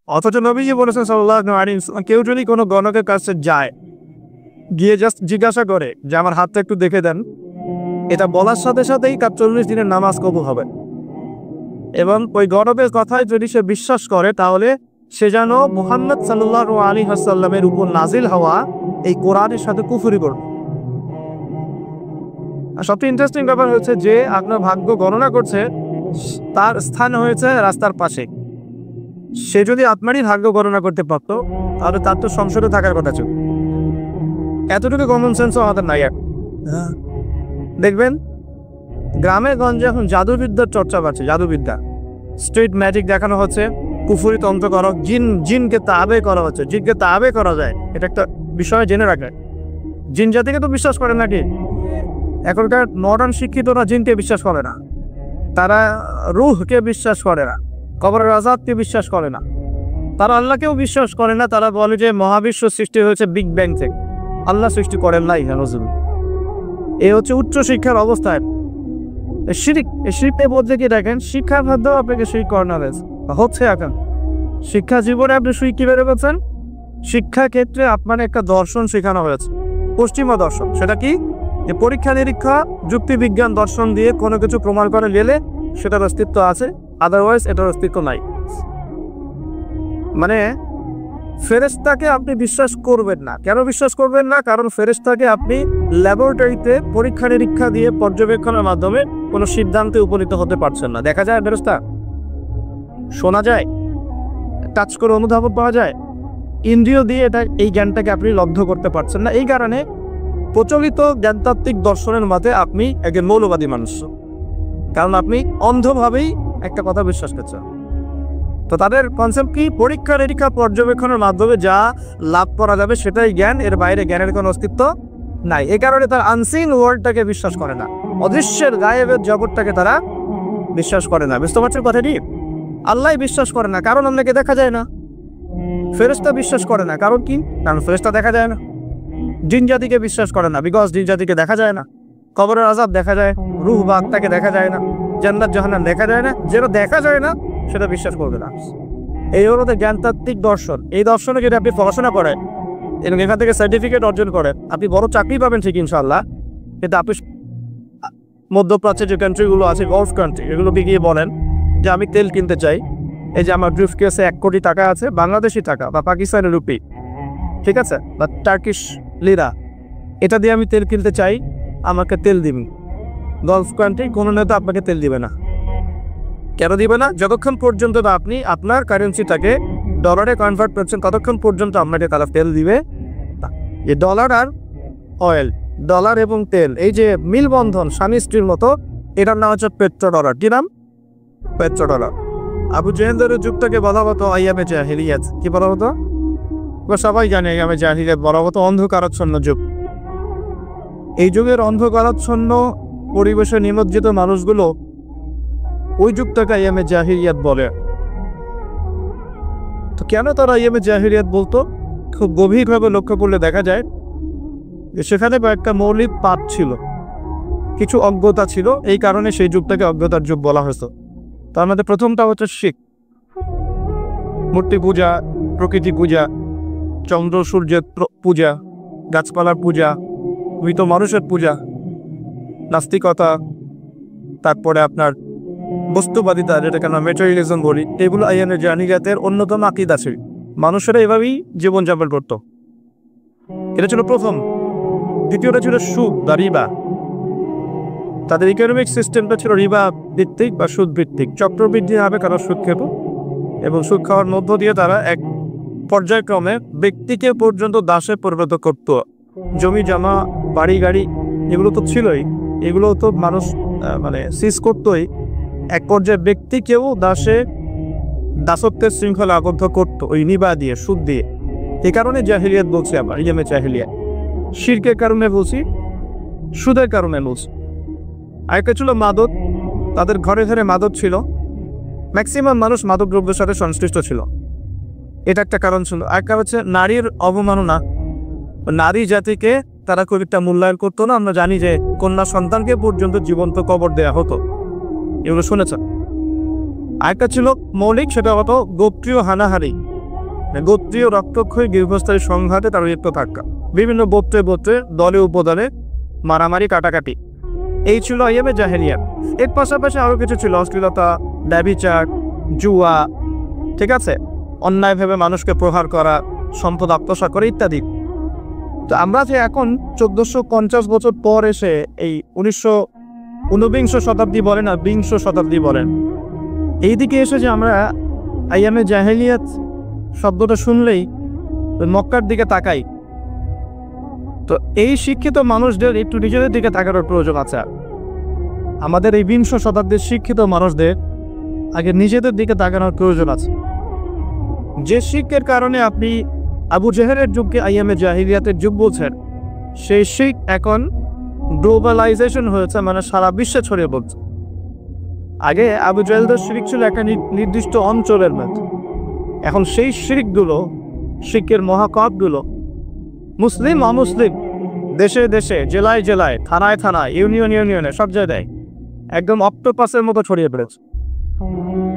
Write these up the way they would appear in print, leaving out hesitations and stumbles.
অথচ নবীজি বলেছেন সাল্লাল্লাহু আলাইহি ওয়াসাল্লাম, কেউ যদি কোনো গণকের কাছে যায়, গিয়ে জাস্ট জিজ্ঞাসা করে যে আমার হাতটা একটু দেখে দেন, এটা বলার সাথে সাথেই তার 40 দিনের নামাজ কবুল হবে। এবং ওই গণকের কথায় যদি সে বিশ্বাস করে, তাহলে সে যেন মুহাম্মদ সাল্লাল্লাহু আলাইহি ওয়াসাল্লামের উপর নাজিল হওয়া এই কোরআনের সাথে কুফরি করবে। আর সবচেয়ে ইন্টারেস্টিং ব্যাপার হচ্ছে যে আপনার ভাগ্য গণনা করছে, তার স্থান হয়েছে রাস্তার পাশে। সে যদি আপনারই ভাগ্য গণনা করতে পারত, তাহলে তার তো সংসদে থাকার কথা ছিল। এতটুকু কমন সেন্সও আমাদের নাই। দেখবেন গ্রামে গঞ্জে এখন জাদুবিদ্যার চর্চা বাড়ছে। জাদুবিদ্যা, স্ট্রিট ম্যাজিক দেখানো হচ্ছে, কুফরি তন্ত্র করা, জিনকে তাবে করা হচ্ছে। জিনকে তাবে করা যায়, এটা একটা বিষয় জেনে রাখে। জিন জাতিকে তো বিশ্বাস করে নাকি? এখনকার মডার্ন শিক্ষিতরা জিনকে বিশ্বাস করে না, তারা রুহকে বিশ্বাস করে না, কবরের আযাবকে বিশ্বাস করে না, তারা আল্লাহকেও বিশ্বাস করে না। তারা বলে যে মহাবিশ্ব সৃষ্টি হয়েছে বিগ ব্যাং থেকে, আল্লাহ সৃষ্টি করেন নাই। এই হচ্ছে উচ্চ শিক্ষার অবস্থায় শিরিক। এই শিরিকটা বলতে কি দেখেন, শিক্ষার মাধ্যমে আপনাকে শিরিক করানো হচ্ছে। এখন শিক্ষা জীবনে আপনি শিরিক কি বেড়ে পেয়েছেন? শিক্ষা ক্ষেত্রে আপনার একটা দর্শন শেখানো হয়েছে, পশ্চিমা দর্শন। সেটা কি? যে পরীক্ষা নিরীক্ষা, যুক্তি বিজ্ঞান দর্শন দিয়ে কোনো কিছু প্রমাণ করে গেলে সেটার অস্তিত্ব আছে, আদারওয়াইজ এটার অস্তিত্ব নাই। মানে ফেরেশতাকে আপনি বিশ্বাস করবেন না। কেন বিশ্বাস করবেন না? কারণ ফেরেশতাকে আপনি ল্যাবরেটরিতে পরীক্ষা নিরীক্ষা দিয়ে পর্যবেক্ষণের মাধ্যমে কোনো সিদ্ধান্তে উপনীত হতে পারছেন না। দেখা যায় ফেরেশতা, শোনা যায়, টাচ করে অনুধাবন পাওয়া যায়, ইন্দ্রিয় দিয়ে এই জ্ঞানটাকে আপনি লব্ধ করতে পারছেন না। এই কারণে প্রচলিত জ্ঞানতাত্ত্বিক দর্শনের মতে আপনি একজন মৌলবাদী মানুষ, কারণ আপনি অন্ধভাবেই একটা কথা বিশ্বাস করছেন। তো তাদের কনসেপ্ট কি? পরীক্ষা নিরীক্ষা পর্যবেক্ষণের মাধ্যমে যা লাভ করা যাবে সেটাই জ্ঞান, এর বাইরে জ্ঞানের কোনো অস্তিত্ব নাই। এ কারণে তারা আনসিন ওয়ার্ল্ডটাকে বিশ্বাস করে না, অদৃশ্যের গায়েবের জগৎটাকে তারা বিশ্বাস করে না। বুঝতে পারছেন কথাটি? আল্লাহ বিশ্বাস করে না, কারণ আপনাকে দেখা যায় না। ফেরেশতা বিশ্বাস করে না, কারণ কি? কারণ ফেরেশতা দেখা যায় না। জিন জাতিকে বিশ্বাস করে না, বিকজ জিন জাতিকে দেখা যায় না। কবরের আযাব দেখা যায়, রূহ বা আত্মাকে দেখা যায় না, জান্নাত জাহান্নাম দেখা যায় না। যেটা দেখা যায় না সেটা বিশ্বাস করবে না। এই হলো জ্ঞানতাত্ত্বিক দর্শন। এই দর্শনে যদি আপনি পড়াশোনা করেন এবং এখান থেকে সার্টিফিকেট অর্জন করেন, আপনি বড় চাকরি পাবেন ঠিক ইনশাআল্লাহ। কিন্তু আপনি মধ্যপ্রাচ্যের যে কান্ট্রিগুলো আছে, গলফ কান্ট্রি, এগুলোকে গিয়ে বলেন যে আমি তেল কিনতে চাই, এই যে আমার ব্রিফ কেসে 1 কোটি টাকা আছে, বাংলাদেশি টাকা বা পাকিস্তানি রুপি, ঠিক আছে, বা টার্কিশ লিরা, এটা দিয়ে আমি তেল কিনতে চাই, আমাকে তেল দিবেন। গলফ কান্ট্রি কোনো নেতা আপনাকে তেল দিবে না। কেন দিবে না? যতক্ষণ পর্যন্ত না আপনি আপনার কারেন্সিটাকে ডলারে কনভার্ট করছেন, ততক্ষণ পর্যন্ত আপনাকে তারা তেল দিবে। এই ডলার আর অয়েল, ডলার এবং তেল, এই যে মিলবন্ধন স্বামী স্ত্রীর মতো, এটার নাম হচ্ছে পেট্রো ডলার। কি নাম? Petro dollar. আবু জেহেলের যুগটাকে বলা হতো আইয়ামে জাহিলিয়াত। কি বলা হতো? সবাই জানে আইয়ামে জাহিলিয়াত বলা হতো অন্ধকারাচ্ছন্ন যুগ। এই যুগের অন্ধকারাচ্ছন্ন পরিবেশে নিমজ্জিত মানুষগুলো ওই যুগটাকে আইয়ামে জাহিলিয়াত বলে। তো কেন তারা আইয়ামে জাহিলিয়াত বলতো? খুব গভীরভাবে লক্ষ্য করলে দেখা যায় যে সেখানে কয়েকটা মৌলিক পাপ ছিল, কিছু অজ্ঞতা ছিল। এই কারণে সেই যুগটাকে অজ্ঞতার যুগ বলা হয়েছে। তার মধ্যে প্রথমটা হচ্ছে শিরক, মূর্তি পূজা, প্রকৃতি পূজা, চন্দ্র সূর্যের পূজা, গাছপালার পূজা, মৃত মানুষের পূজা, নাস্তিকতা, তারপরে আপনার বস্তুবাদিতা, যেটাকে আমরা ম্যাটেরিয়ালিজম বলি, এগুলো আইয়ামে জাহিলিয়াতের অন্যতম আকীদা ছিল। মানুষেরা এভাবেই জীবনযাপন করত। এটা ছিল প্রথম। দ্বিতীয়টা ছিল সুদ বা রিবা। তাদের ইকোনমিক সিস্টেমটা ছিল রিবা ভিত্তিক বা সুদ ভিত্তিক। চক্রবৃদ্ধি হবে কারণ সুদ খেত, এবং সুদ খাওয়ার মধ্য দিয়ে তারা এক পর্যায়ক্রমে ব্যক্তিকে পর্যন্ত দাসে পরিণত করত। জমি জমা, বাড়ি গাড়ি, এগুলো তো ছিলই, এগুলো তো মানুষ সিজ করতোই। এক পর্যায়ে ব্যক্তিকেও দাসত্বের শৃঙ্খলা আবদ্ধ করত ওই রিবা দিয়ে, সুদ দিয়ে। এই কারণে জাহিলিয়াত বলছি। আবার আইয়ামে জাহিলিয়াত শিরকের কারণে বলছি, সুদের কারণে বলছি। আরেকটা ছিল মাদক। তাদের ঘরে ঘরে মাদক ছিল, ম্যাক্সিমাম মানুষ মাদক দ্রব্যের সাথে সংশ্লিষ্ট ছিল, এটা একটা কারণ ছিল। আরেকটা হচ্ছে নারীর অবমাননা। নারী জাতিকে তারা খুব একটা মূল্যায়ন করতো না। আমরা জানি যে কন্যা সন্তানকে পর্যন্ত জীবন্ত কবর দেয়া হতো, এগুলো শুনেছেন। আরেকটা ছিল মৌলিক, সেটা হতো গোত্রীয় হানাহারি। গোত্রীয় রক্তক্ষয়ী দীর্ঘস্থায়ী সংঘাতে তারা লিপ্ত থাকা, বিভিন্ন গোত্রে দলে উপদলে মারামারি কাটাকাটি, এই ছিল আইয়ামে জাহেলিয়াত। এর পাশাপাশি আরও কিছু ছিল, অশ্লীলতা, ব্যভিচার, জুয়া, ঠিক আছে, অন্যায়ভাবে মানুষকে প্রহার করা, সম্পদ আত্মসাৎ করা ইত্যাদি। তো আমরা যে এখন 1450 বছর পর এসে এই 19 শতাব্দী বলেন আর 20 শতাব্দী বলেন, এই দিকে এসে যে আমরা আইয়ামে জাহেলিয়াত শব্দটা শুনলেই মক্কার দিকে তাকাই, তো এই শিক্ষিত মানুষদের একটু নিজেদের দিকে তাকানোর প্রয়োজন আছে। আমাদের এই 20 শতাব্দীর শিক্ষিত মানুষদের আগে নিজেদের দিকে তাকানোর প্রয়োজন আছে। যে শিক্ষের কারণে আপনি আবু জেহেলের যুগকে আইয়ামে জাহিলিয়াতের যুগ বলছেন, সেই শিখ এখন গ্লোবালাইজেশন হয়েছে, মানে সারা বিশ্বে ছড়িয়ে পড়ছে। আগে আবু জেহেলদের শিরিক ছিল একটা নির্দিষ্ট অঞ্চলের মধ্যে, এখন সেই শিরিকগুলো, শিখের মহাকাবগুলো মুসলিম অমুসলিম, দেশে দেশে, জেলায় জেলায়, থানায় থানায়, ইউনিয়নে সব জায়গায় একদম অক্টোপাসের মতো ছড়িয়ে পড়েছে।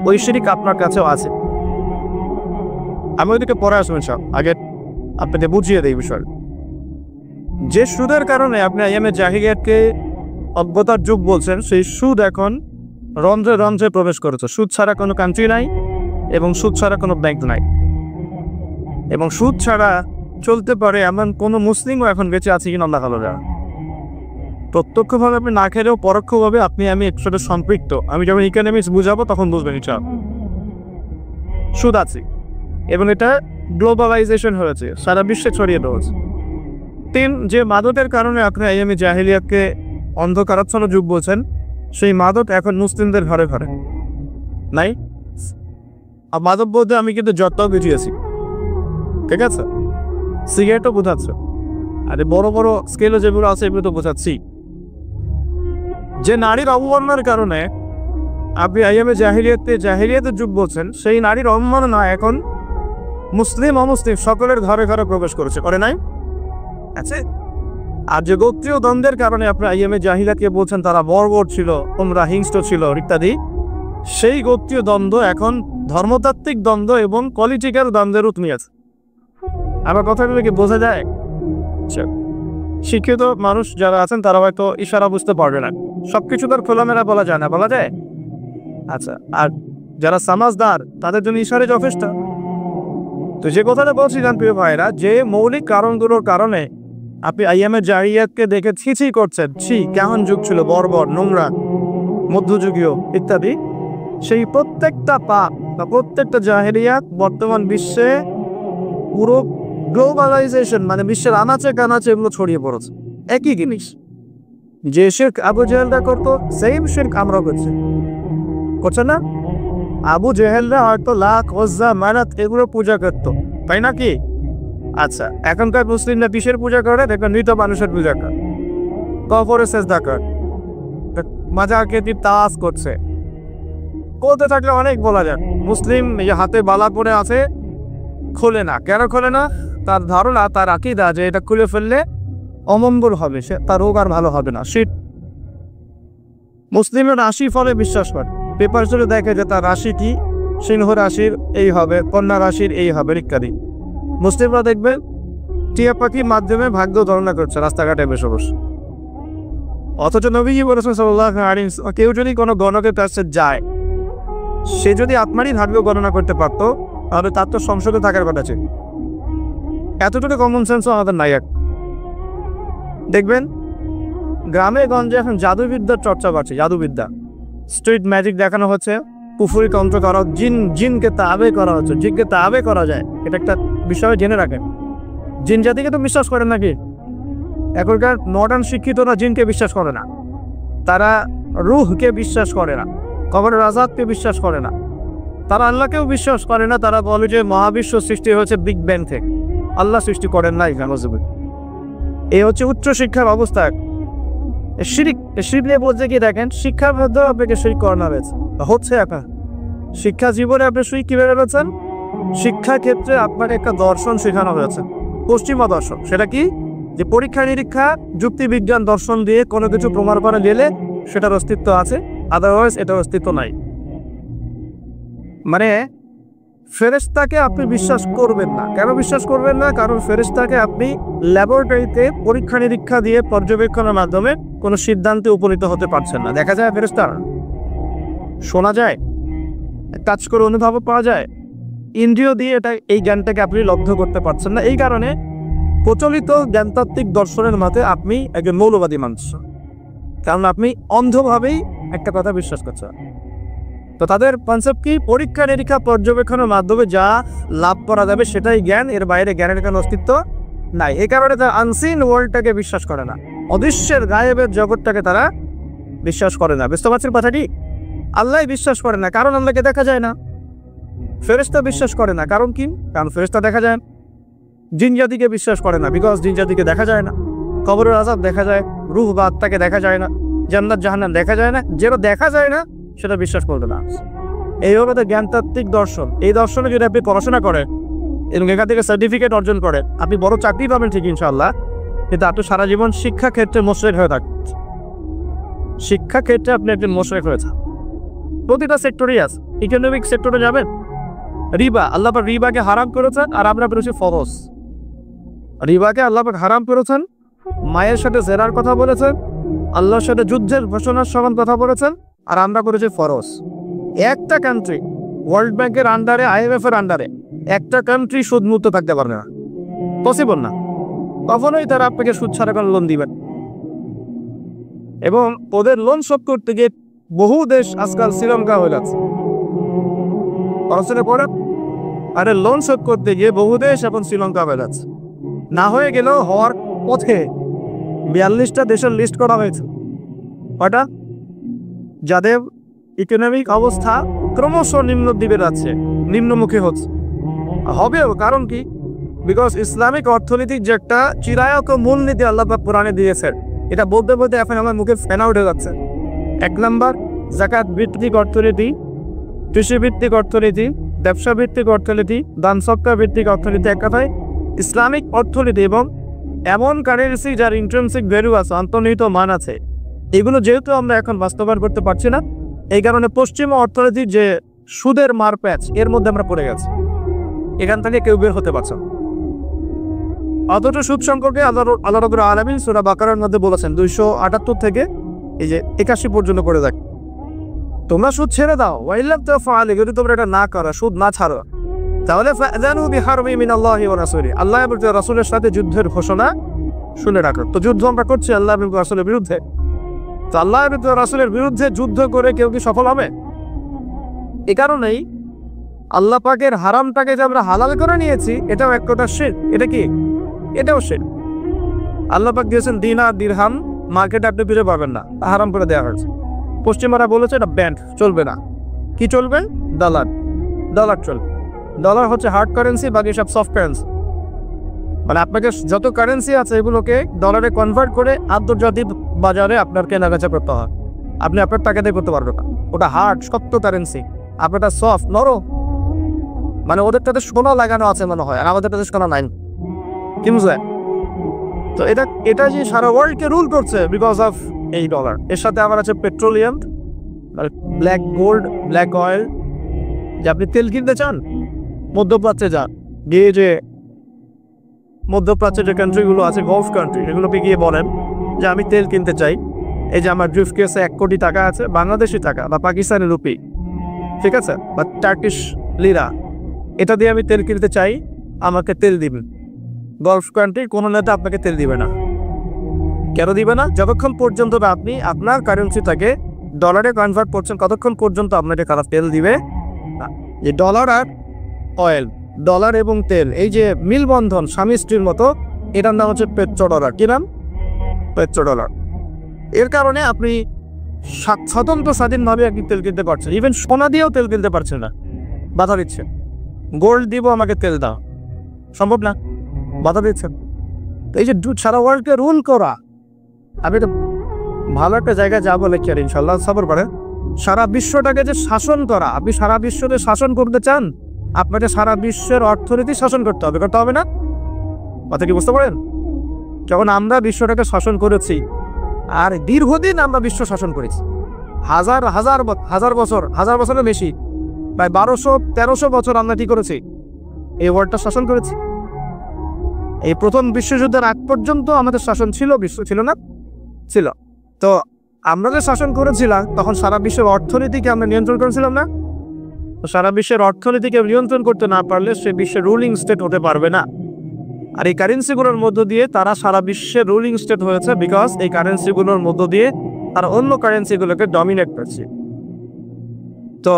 ওই শিরিক আপনার কাছেও আছে। আমি ওইদিকে পরে আসবেন সব, আগে আপনাকে বুঝিয়ে দেয় বিষয়। যে সুদের কারণে আপনি আইয়ামে জাহিলিয়াতকে অজ্ঞতার যুগ বলছেন, সেই সুদ এখন রন্ধ্রে রন্ধ্রে প্রবেশ করেছে। সুদ ছাড়া কোনো কান্ট্রি নাই এবং সুদ ছাড়া কোনো ব্যাংক নাই, এবং সুদ ছাড়া চলতে পারে এমন কোনো মুসলিমও এখন বেঁচে আছে কিনা আল্লাহ ভালো জানে। প্রত্যক্ষভাবে আপনি না খেলেও পরোক্ষভাবে আপনি আমি একসাথে সম্পৃক্ত। আমি যখন ইকোনমিক্স বুঝাবো তখন বুঝবেন এটা সুদ আছে, এবং এটা গ্লোবালাইজেশন হয়েছে, সারা বিশ্বে ছড়িয়ে রয়েছে। 3, যে মাদকের কারণে আপনি আইয়ামে জাহিলিয়াতকে অন্ধকারাচ্ছন্ন যুগ বলছেন, সেই মাদক এখন মুসলিমদের ঘরে ঘরে নাই। আর মাদক বলতে আমি কিন্তু যতটাও বুঝিয়েছি, ঠিক আছে, সিগারেটও বোঝাচ্ছে, আর বড় বড় স্কেলে যেগুলো আছে এগুলো তো বোঝাচ্ছি। যে নারীর অবমাননার কারণে আপনি আইয়ামে জাহিলিয়াতের যুগ বলছেন, সেই নারীর অবমাননা এখন মুসলিম অমুসলিম সকলের ঘরে ঘরে প্রবেশ করেছে, করে নাই? আচ্ছা, আর যে গোত্রীয় দ্বন্দ্বের কারণে আপনি আইয়ামে জাহিলিয়াতকে বলছেন তারা বর্বর ছিল, তোমরা হিংস্র ছিল ইত্যাদি, সেই গোত্রীয় দ্বন্দ্ব এখন ধর্মতাত্ত্বিক দ্বন্দ্ব এবং পলিটিক্যাল দ্বন্দ্বের রূপ নিয়েছে। আমার কথাগুলো কি বোঝা যায়? শিক্ষিত মানুষ যারা আছেন তারা হয়তো ইশারা বুঝতে পারবে না, সবকিছু তার খোলামেলা বলা যায় না, বলা যায়? আচ্ছা, আর যারা সমাজদার তাদের জন্য ইশারে যথেষ্ট। তো যে কথাটা বলছিলাম প্রিয় ভাইরা, যে মৌলিক কারণগুলোর কারণে আপনি আইয়ামে জাহিলিয়াতকে দেখে ছি করছেন, কেমন যুগ ছিল, বর্বর, নোংরা, মধ্যযুগীয় ইত্যাদি, সেই প্রত্যেকটা পাপ বা প্রত্যেকটা জাহিলিয়াত বর্তমান বিশ্বে পুরো গ্লোবালাইজেশন, মানে বিশ্বের আনাচে কানাচে এগুলো ছড়িয়ে পড়েছে। একই জিনিস, যে শিরক আবু জেহেলরা করতো, সেম শিরক আমরা করছে না? আবু জেহেলরা হয়তো লাখ, ওজ্জা, মানাত এগুলো পূজা করতো, তাই নাকি? আচ্ছা, এখনকার মুসলিমরা কিসের পূজা করে? দেখবেন মৃত মানুষের পূজা করে, কবরে সেজদা করে, মাজারকে তাস করছে। বলতে থাকলে অনেক বলা যায়। মুসলিম এই হাতে বালা পরে আছে, খোলে না। কেন খোলে না? তার ধারণা, তার আকীদা যে এটা খুলে ফেললে অমঙ্গল হবে, সে তার রোগ আর ভালো হবে না। মুসলিমের রাশি ফলে বিশ্বাস করে, পেপার চলে দেখে যে তার রাশি কি, সিংহ রাশির এই হবে, কন্যা রাশির এই হবে ইত্যাদি। মুসলিমরা দেখবে টিয়া পাখির মাধ্যমে ভাগ্য গণনা করছে রাস্তাঘাটে বসে বসে। অথচ নবীজি বলেছেন সাল্লাল্লাহু আলাইহি ওয়াসাল্লাম, কেউ যদি কোনো গণকের কাছে যায়, সে যদি আপনারই ভাগ্য গণনা করতে পারত, তাহলে তার তো সংসদে থাকার কথা ছিল। এতটুকু কমন সেন্সও আমাদের নাই। দেখবেন গ্রামে গঞ্জে এখন জাদুবিদ্যার চর্চা বাড়ছে। জাদুবিদ্যা, স্ট্রিট ম্যাজিক দেখানো হচ্ছে, পুফুরি তন্ত্র করা, জিনকে তাবে করা হচ্ছে, জিনকে তাবে করা যায়। এটা একটা বিষয় জেনে রাখেন। জিন জাতিকে তো বিশ্বাস করেন নাকি? এখনকার মডার্ন শিক্ষিতরা জিনকে বিশ্বাস করে না, তারা রুহকে বিশ্বাস করে না, কবরের আজাদকে বিশ্বাস করে না, তারা আল্লাহকেও বিশ্বাস করে না। তারা বলে যে মহাবিশ্ব সৃষ্টি হয়েছে বিগ ব্যাং থেকে, আল্লাহ সৃষ্টি করেন নাই। এই হচ্ছে উচ্চ শিক্ষার অবস্থা। শিরিক নিয়ে বলছে কি, দেখেন শিক্ষার মধ্যে আপনাকে শিরিক করানো হচ্ছে। এখন শিক্ষা জীবনে আপনি শিরিক কিভাবে পেয়েছেন? শিক্ষা ক্ষেত্রে আপনাকে একটা দর্শন শেখানো হয়েছে, পশ্চিমা দর্শন। সেটা কি? যে পরীক্ষা নিরীক্ষা, যুক্তি বিজ্ঞান দর্শন দিয়ে কোনো কিছু প্রমাণ করা গেলে সেটার অস্তিত্ব আছে, আদারওয়াইজ এটার অস্তিত্ব নাই। মানে ফেরেশতাকে আপনি বিশ্বাস করবেন না। কেন বিশ্বাস করবেন না? কারণ ফেরেশতাকে আপনি ল্যাবরেটরিতে পরীক্ষা নিরীক্ষা দিয়ে পর্যবেক্ষণের মাধ্যমে কোনো সিদ্ধান্তে উপনীত হতে পারছেন না। দেখা যায় ফেরেশতা, শোনা যায়, টাচ করে অনুভব পাওয়া যায়, ইন্দ্রিয় দিয়ে এই জ্ঞানটাকে আপনি লব্ধ করতে পারছেন না। এই কারণে প্রচলিত জ্ঞানতাত্ত্বিক দর্শনের মতে আপনি একজন মৌলবাদী মানুষ, কারণ আপনি অন্ধভাবেই একটা কথা বিশ্বাস করছেন। তো তাদের কনসেপ্ট কি? পরীক্ষা নিরীক্ষা পর্যবেক্ষণের মাধ্যমে যা লাভ করা যাবে সেটাই জ্ঞান, এর বাইরে জ্ঞানের কোনো অস্তিত্ব নাই। এই কারণে তারা আনসিন ওয়ার্ল্ডটাকে বিশ্বাস করে না, অদৃশ্যের গায়েবের জগৎটাকে তারা বিশ্বাস করে না। বুঝতে পারছেন কথাটি? আল্লাহ বিশ্বাস করে না, কারণ আল্লাহকে দেখা যায় না। ফেরেশতা বিশ্বাস করে না, কারণ কি? কারণ ফেরেশতা দেখা যায় না। জিন জাতিকে বিশ্বাস করে না, বিকজ জিন জাতিকে দেখা যায় না। কবরের আযাব দেখা যায়, রূহ বা আত্মাকে দেখা যায় না, জান্নাত জাহান্নাম দেখা যায় না। যেটা দেখা যায় না সেটা বিশ্বাস করবে না। এই হলো তাদের জ্ঞানতাত্ত্বিক দর্শন। এই দর্শনে যদি আপনি পড়াশোনা করেন এবং এখান থেকে সার্টিফিকেট অর্জন করেন, আপনি বড় চাকরি পাবেন ঠিক ইনশাআল্লাহ, কিন্তু আপনি সারা জীবন শিক্ষা ক্ষেত্রে মোশরেক হয়ে থাকবেন। শিক্ষা ক্ষেত্রে আপনি একজন মোশরেক হয়েছেন। প্রতিটা সেক্টরই আছে। ইকোনমিক সেক্টরে যাবেন, রিবা, আল্লাহ পাক রিবাকে হারাম করেছেন আর আমরা করেছি ফরজ। রিবাকে আল্লাহ পাক হারাম করেছেন, মায়ের সাথে জেরার কথা বলেছেন, আল্লাহর সাথে যুদ্ধের ঘোষণার সমান কথা বলেছেন, আর আমরা করেছি ফরজ। একটা কান্ট্রি ওয়ার্ল্ড ব্যাংকের আন্ডারে, IMF এর আন্ডারে একটা কান্ট্রি সুদ মুক্ত থাকতে পারবে না, পসিবল না। কখনোই তারা আপনাকে সুদ ছাড়া কোনো লোন দিবেন। এবং ওদের লোন শোধ করতে গিয়ে বহু দেশ আজকাল শ্রীলঙ্কা হয়ে যাচ্ছে। পড়াশোনা করে আরে লোন শোধ করতে গিয়ে বহু দেশ এখন শ্রীলঙ্কা হয়ে যাচ্ছে। না হয়ে গেলেও হওয়ার পথে 42টা দেশের লিস্ট করা হয়েছে। কয়টা? যাদের ইকোনমিক অবস্থা ক্রমশ নিম্নের দিকে যাচ্ছে, নিম্নমুখী হচ্ছে, হবেও। কারণ কি? বিকজ ইসলামিক অর্থনীতির যে একটা চিরায়ত মূলনীতি আল্লাহ পাক কোরআনে দিয়েছেন, এটা বলতে বলতে এখন আমার মুখে ফেনা উঠে যাচ্ছে। 1 নাম্বার, যাকাত ভিত্তিক অর্থনীতি, কৃষি ভিত্তিক অর্থনীতি, ব্যবসা ভিত্তিক অর্থনীতি, দান সদকা ভিত্তিক অর্থনীতি। এক কথায় ইসলামিক অর্থনীতি এবং এমন কারেন্সি যার ইন্ট্রিনসিক ভ্যালু আছে, অন্তর্নিহিত মান আছে, এগুলো যেহেতু আমরা এখন বাস্তবায়ন করতে পারছি না, এই কারণে পশ্চিমা অর্থনীতির যে সুদের মারপ্যাচ, এর মধ্যে আমরা পড়ে গেছি। এখান থেকে কেউ বের হতে পারছে না। অথচ সুদ সম্পর্কে আল্লাহ রাব্বুল আলামিন সূরা বাকারার মধ্যে বলেছেন 278 থেকে এই যে 81 পর্যন্ত করে দেখ, তোমরা সুদ ছেড়ে দাও। ওয়াইলাম তাফআল, যদি তোমরা এটা না করো, সুদ না ছাড়ো, তাহলে ফাযানু বিহারবি মিনাল্লাহি ওয়া রাসূলি, আল্লাহ এবং তার রাসূলের সাথে যুদ্ধের ঘোষণা শুনে রাখো। তো যুদ্ধ আমরা করছি আল্লাহ এবং রাসূলের বিরুদ্ধে। তো আল্লাহ এবং তার রাসূলের বিরুদ্ধে যুদ্ধ করে কেউ কি সফল হবে? এই কারণেই আল্লাহ পাকের হারামটাকে যে আমরা হালাল করে নিয়েছি, এটাও এক কথা শিরক। এটা কি? এটাও শিরক। আল্লাহ পাক দিয়েছেন দিনার দিরহাম, মার্কেটে আপনি ফিরে পাবেন না, হারাম করে দেওয়া হয়েছে। পশ্চিমারা বলেছে এটা ব্যান্ড, চলবে না। কি চলবে? ডলার। ডলার চলবে। ডলার হচ্ছে হার্ড কারেন্সি, বাকি সব সফট কারেন্সি। মানে আপনাকে যত কারেন্সি আছে এগুলোকে ডলারে কনভার্ট করে আন্তর্জাতিক বাজারে আপনার কেনাবেচা করতে হয়। আপনি আপনার টাকা দিয়ে করতে পারবেন না। ওটা হার্ড, শক্ত কারেন্সি, আপনারটা সফট, নরম। মানে ওদেরটাতে সোনা লাগানো আছে মনে হয়, আর আমাদেরটাতে সোনা নাই। কি বুঝলেন? তো এটা যে সারা ওয়ার্ল্ডকে রুল করছে বিকজ অফ এই ডলার। এর সাথে আবার আছে petroleum, black gold, black oil. যে আপনি তেল কিনতে চান, মধ্যপ্রাচ্যে যান, গিয়ে যে মধ্যপ্রাচ্যের যে কান্ট্রিগুলো আছে, গলফ কান্ট্রি, এগুলোকে গিয়ে বলেন যে আমি তেল কিনতে চাই। এই যে আমার ব্রিফ কেসে 1 কোটি টাকা আছে, বাংলাদেশি টাকা বা পাকিস্তানি রুপি, ঠিক আছে, বা টার্কিশ লিরা, এটা দিয়ে আমি তেল কিনতে চাই, আমাকে তেল দিবেন। গলফ কান্ট্রির কোনো নেতা আপনাকে তেল দিবে না। কেন দিবে না? যতক্ষণ পর্যন্ত আপনি আপনার কারেন্সিটাকে ডলারে কনভার্ট করছেন, ততক্ষণ পর্যন্ত আপনাকে কারা তেল দিবে না। যে ডলার আর অয়েল, ডলার এবং তেল, এই যে মিলবন্ধন স্বামী স্ত্রীর মতো, এটার নাম হচ্ছে পেট্রো ডলার। কি নাম? Petro dollar. এর কারণে আপনি স্বতন্ত্র স্বাধীনভাবে আপনি তেল কিনতে পারছেন। ইভেন সোনা দিয়েও তেল কিনতে পারছেন না, বাধা দিচ্ছে। গোল্ড দিব, আমাকে তেল দাও, সম্ভব না, বাধা দিচ্ছেন। তো এই যে সারা ওয়ার্ল্ডকে রুল করা, আমি তো ভালো একটা জায়গায় যাবো লেকচার ইনশাল্লাহ, সবর করে। সারা বিশ্বটাকে যে শাসন করা, আপনি সারা বিশ্বকে শাসন করতে চান, আপনাকে সারা বিশ্বের অর্থনীতি শাসন করতে হবে, করতে হবে না? কথা কি বুঝতে পারেন? যখন আমরা বিশ্বটাকে শাসন করেছি, আর দীর্ঘদিন আমরা বিশ্ব শাসন করেছি, হাজার বছরের বেশি প্রায় 1200-1300 বছর আমরা কি করেছি? এই ওয়ার্ল্ডটা শাসন করেছি। এই প্রথম বিশ্বযুদ্ধের আগ পর্যন্ত আমাদের শাসন ছিল, বিশ্ব ছিল না? ছিল। তো আমরা যে শাসন করেছিলাম তখন সারা বিশ্বের অর্থনীতিকে আমরা নিয়ন্ত্রণ করেছিলাম না? তো সারা বিশ্বের অর্থনীতিকে নিয়ন্ত্রণ করতে না পারলে সে বিশ্বের রুলিং স্টেট হতে পারবে না। আর এই কারেন্সিগুলোর মধ্য দিয়ে তারা সারা বিশ্বের রুলিং স্টেট হয়েছে, বিকজ এই কারেন্সিগুলোর মধ্য দিয়ে তারা অন্য কারেন্সিগুলোকে ডমিনেট করছে। তো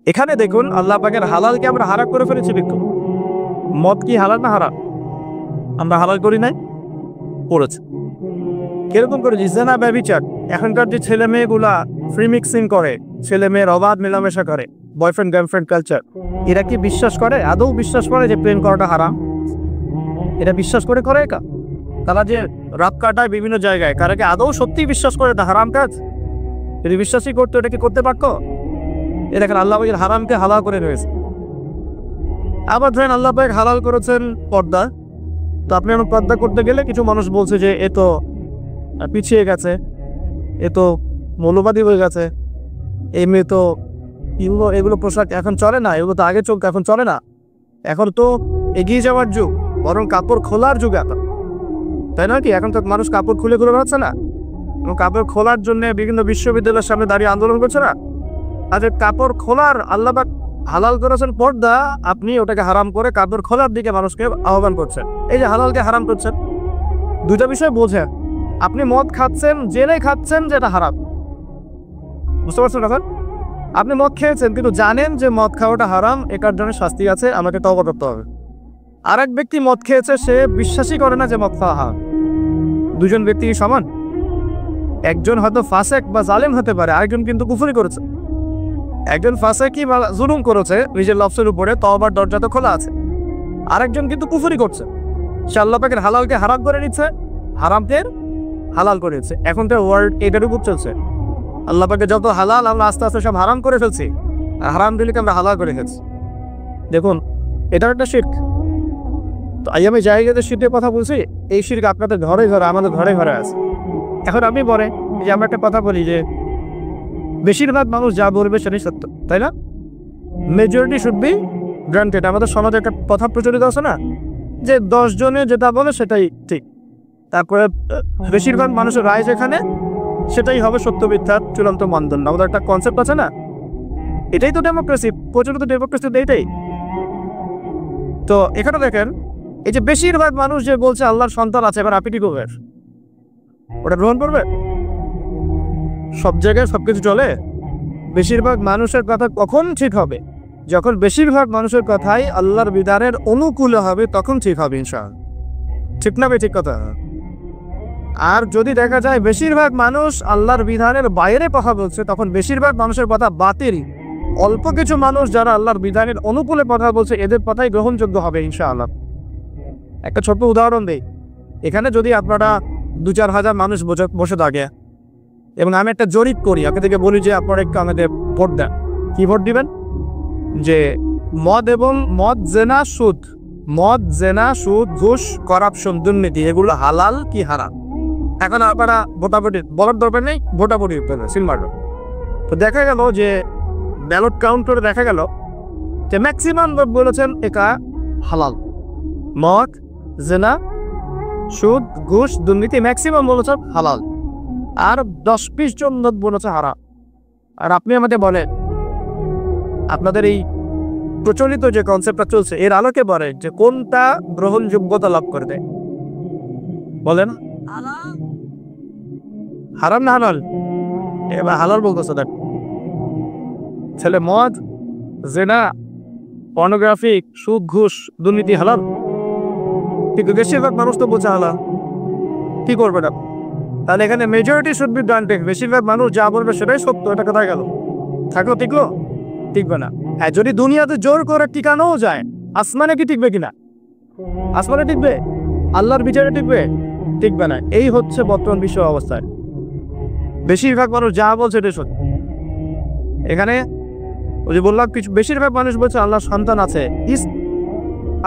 এখানে দেখুন আল্লাহ পাকের হালালকে আমরা হারাম করে ফেলেছি। কিন্তু মদ কি হালাল না হারাম? আমরা হালাল করি নাই, করেছে। কিরকম করেছি? জিনা ব্যভিচার। এখনকার যে ছেলে মেয়েগুলা ফ্রি মিক্সিং করে, ছেলে মেয়ের অবাধ মেলামেশা করে, বয়ফ্রেন্ড গার্লফ্রেন্ড কালচার, এরা কি বিশ্বাস করে, আদৌ বিশ্বাস করে যে প্রেম করাটা হারাম? এরা বিশ্বাস করে একা? তারা যে রাত কাটায় বিভিন্ন জায়গায়, কারা কি আদৌ সত্যি বিশ্বাস করে এটা হারাম কাজ? যদি বিশ্বাসই করতো এটা কি করতে পারতো? এ দেখেন আল্লাহ পাকের হারামকে হালাল করে রয়েছে। আবার ধরেন আল্লাহ পাক হালাল করেছেন পর্দা। তো আপনি এখন পর্দা করতে গেলে কিছু মানুষ বলছে যে এ তো পিছিয়ে গেছে, এ তো মৌলবাদী হয়ে গেছে, এই মেয়ে তো এগুলো পোশাক এখন চলে না, এগুলো তো আগে চলতো এখন চলে না, এখন তো এগিয়ে যাওয়ার যুগ, বরং কাপড় খোলার যুগ এখন, তাই না? কি এখন তো মানুষ কাপড় খুলে বেড়াচ্ছে না? কাপড় খোলার জন্য বিভিন্ন বিশ্ববিদ্যালয়ের সামনে দাঁড়িয়ে আন্দোলন করছে না? আচ্ছা, কাপড় খোলার আল্লাহ পাক হালাল করেছেন পর্দা, আপনি ওটাকে হারাম করে কাপড় খোলার দিকে মানুষকে আহ্বান করছেন। এই যে হালালকে হারাম করছেন, দুইটা বিষয় বোঝেন। আপনি মদ খাচ্ছেন, জেনে খাচ্ছেন যে এটা হারাম, বুঝতে পারছেন? এখন আপনি মদ খেয়েছেন কিন্তু জানেন যে মদ খাওয়াটা হারাম, এটার জন্য শাস্তি আছে, আমাকে তওবা করতে হবে। আর এক ব্যক্তি মদ খেয়েছে, সে বিশ্বাসই করে না যে মদ খাওয়া হারাম। দুজন ব্যক্তি সমান? একজন হয়তো ফাসেক বা জালেম হতে পারে, আরেকজন কিন্তু কুফরি করেছে। একজন ফাসেকি বা জুলুম করেছে নিজের লফসের উপরে, তওবার দরজা তো খোলা আছে। আরেকজন কিন্তু কুফরি করছে, সে আল্লাহ পাকের হালালকে হারাম করে নিচ্ছে, হারামকে হালাল করে নিচ্ছে। এখন তো ওয়ার্ল্ড এটার উপর চলছে। আল্লাহ পাকের যত হালাল আমরা আস্তে আস্তে সব হারাম করে ফেলছি, আর হারাম দিলকে আমরা হালাল করে ফেলছি। দেখুন এটা একটা শিরক। তো আমি জায়গাতে শিরকের কথা বলছি, এই শিরক আপনাদের ঘরে ঘরে, আমাদের ঘরে ঘরে আছে। এখন আপনি বলেন যে আমরা একটা কথা বলি যে বেশিরভাগ মানুষ যা বলবে সেটাই সত্য, তাই না? Majority should be granted. আমাদের সমাজে একটা কথা প্রচলিত আছে না, যে 10 জনে যেটা বলে সেটাই ঠিক, তারপরে বেশিরভাগ মানুষের রায় যেখানে, সেটাই হবে সত্য মিথ্যার চূড়ান্ত মানদণ্ড। আমাদের একটা কনসেপ্ট আছে না, এটাই তো ডেমোক্রেসি, প্রচলিত ডেমোক্রেসি এইটাই। তো এখানে দেখেন এই যে বেশিরভাগ মানুষ যে বলছে আল্লাহর সন্তান আছে, এবার আপনি কি করবেন? ওটা গ্রহণ করবে? সব জায়গায় সবকিছু চলে? বেশিরভাগ মানুষের কথা কখন ঠিক হবে? যখন বেশিরভাগ মানুষের কথাই আল্লাহর বিধানের অনুকূলে হবে, তখন ঠিক হবে ইনশাআল্লাহ। ঠিক না? ঠিক কথা। আর যদি দেখা যায় বেশিরভাগ মানুষ আল্লাহর বিধানের বাইরে কথা বলছে, তখন বেশিরভাগ মানুষের কথা বাতিল। অল্প কিছু মানুষ যারা আল্লাহর বিধানের অনুকূলে কথা বলছে, এদের কথাই গ্রহণযোগ্য হবে ইনশাআল্লাহ। একটা ছোট্ট উদাহরণ দিই। এখানে যদি আপনারা 2-4 হাজার মানুষ বসে থাকে এবং আমি একটা জরিপ করি, আপনাদেরকে বলি যে আপনারা একটু আমাদের ভোট দেন, কি ভোট দিবেন? যে মদ এবং জেনা, সুদ, ঘুষ, করাপশন, দুর্নীতি, এগুলো হালাল কি হারাম? এখন আপনারা ভোটাভুটি বলার দরকার নেই, ভোটাভুটি সিলমার। তো দেখা গেল যে ব্যালট কাউন্ট করে দেখা গেল যে ম্যাক্সিমাম লোক বলেছেন এটা হালাল। মদ, জেনা, সুদ, ঘুষ, দুর্নীতি ম্যাক্সিমাম বলেছেন হালাল, আর 10-20 জন লোক বলেছে হারাম। আর আপনি আমাদের বলেন, আপনাদের এই প্রচলিত যে কনসেপ্টটা চলছে এর আলোকে বলেন যে কোনটা গ্রহণযোগ্যতা লাভ করে দেয়? বলেন হারাম না হালাল? এবার হালাল বলতেছে, দেখ ছেলে মদ, জেনা, পর্নোগ্রাফি, সুদ, ঘুষ, দুর্নীতি হালাল, কিন্তু বেশিরভাগ মানুষ তো বলছে হালাল। কি করবে না? তাহলে এখানে মেজরিটি শুড বি গ্রান্টেড, বেশিরভাগ মানুষ যা বলবে সেটাই সত্য, এটা কোথায় গেল? থাকলো? টিকলো? টিকবে না। হ্যাঁ, যদি দুনিয়াতে জোর করে টিকানোও যায়, আসমানে কি টিকবে কিনা? আসমানে টিকবে? আল্লাহর বিচারে টিকবে? টিকবে না। এই হচ্ছে বর্তমান বিশ্ব অবস্থায়, বেশিরভাগ মানুষ যা বলছে এটাই সত্য। এখানে ওই যে বললাম, কিছু বেশিরভাগ মানুষ বলছে আল্লাহর সন্তান আছে,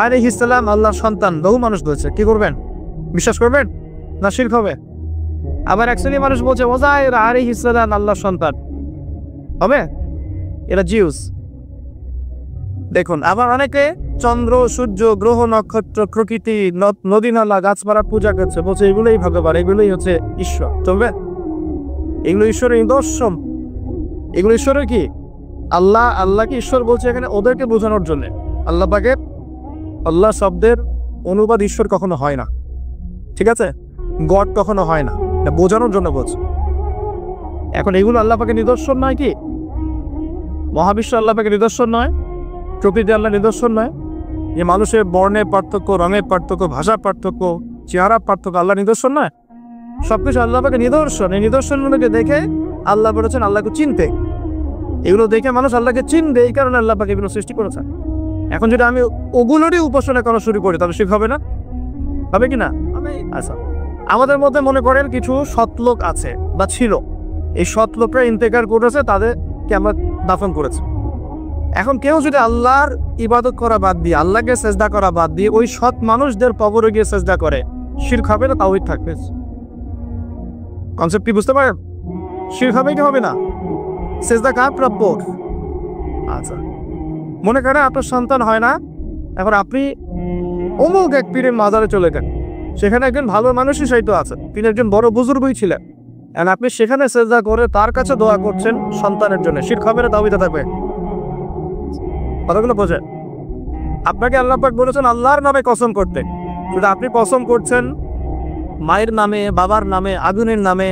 আলাইহিস সালাম আল্লাহর সন্তান, বহু মানুষ বলছে। কি করবেন? বিশ্বাস করবেন না শিরক হবে? আবার এক শ্রেণী মানুষ বলছে ওযায়ের আলাইহিস সালাম আল্লাহর সন্তান, হবে? এরা জিউস। দেখুন আবার অনেকে চন্দ্র, সূর্য, গ্রহ, নক্ষত্র, প্রকৃতি, নদী, নালা, গাছপালা পূজা করছে, বলছে এগুলোই ভগবান, এগুলোই হচ্ছে ঈশ্বর। তবে এগুলো ঈশ্বরের নিদর্শন। এগুলো ঈশ্বরের কি? আল্লাহকে ঈশ্বর বলছে এখানে ওদেরকে বোঝানোর জন্য। আল্লাহ পাকে আল্লাহ শব্দের অনুবাদ ঈশ্বর কখনো হয় না, ঠিক আছে? গড কখনো হয় না, বোঝানোর জন্য বলছে। এখন এগুলো আল্লাহ পাকে নিদর্শন নয় কি? মহাবিশ্ব আল্লাহ পাকে নিদর্শন নয়? প্রকৃতি আল্লাহ নিদর্শন নয়? যে মানুষের বর্ণের পার্থক্য, রঙের পার্থক্য, ভাষার পার্থক্য, চেহারার পার্থক্য আল্লাহ নিদর্শন নয়? সবকিছু আল্লাহ পাকে নিদর্শন। এই নিদর্শনগুলোকে দেখে আল্লাহ বলেছেন আল্লাহকে চিনতে। এগুলো দেখে মানুষ আল্লাহকে চিনবে, এই কারণে আল্লাহ পাকে এগুলো সৃষ্টি করেছেন। এখন যদি আমি ওগুলোরই উপাসনা করা শুরু করি তাহলে শিখ হবে না? হবে কি না? আচ্ছা, আমাদের মধ্যে মনে করেন কিছু সৎলোক আছে বা ছিল, এই সৎলোকরা ইন্তেকার করেছে, তাদেরকে আমরা দাফন করেছি। এখন কেউ যদি আল্লাহর ইবাদত করা বাদ দিয়ে, আল্লাহকে সেজদা করা বাদ দিয়ে ওই সৎ মানুষদের কবরে গিয়ে সেজদা করে, শিরক হবে না তাওহীদ থাকবে? কনসেপ্ট কি বুঝতে পারেন? শিরক হবে কি হবে না? সেজদা কার প্রাপ্য? আচ্ছা, মনে করেন আপনার সন্তান হয় না, এখন আপনি অমুক এক পীরের মাজারে চলে গেলেন, সেখানে একজন ভালো মানুষই সাহিত্য আছে, তিনি একজন বড় বুজুর্গই ছিলেন, আর আপনি সেখানে সেজদা করে তার কাছে দোয়া করছেন সন্তানের জন্য, শিরক হবে না তাওহীদ থাকবে? কথাগুলো বোঝেন? আপনাকে আল্লাহ পাক বলেছেন আল্লাহর নামে কসম করতে, শুধু আপনি কসম করছেন মায়ের নামে, বাবার নামে, আগুনের নামে,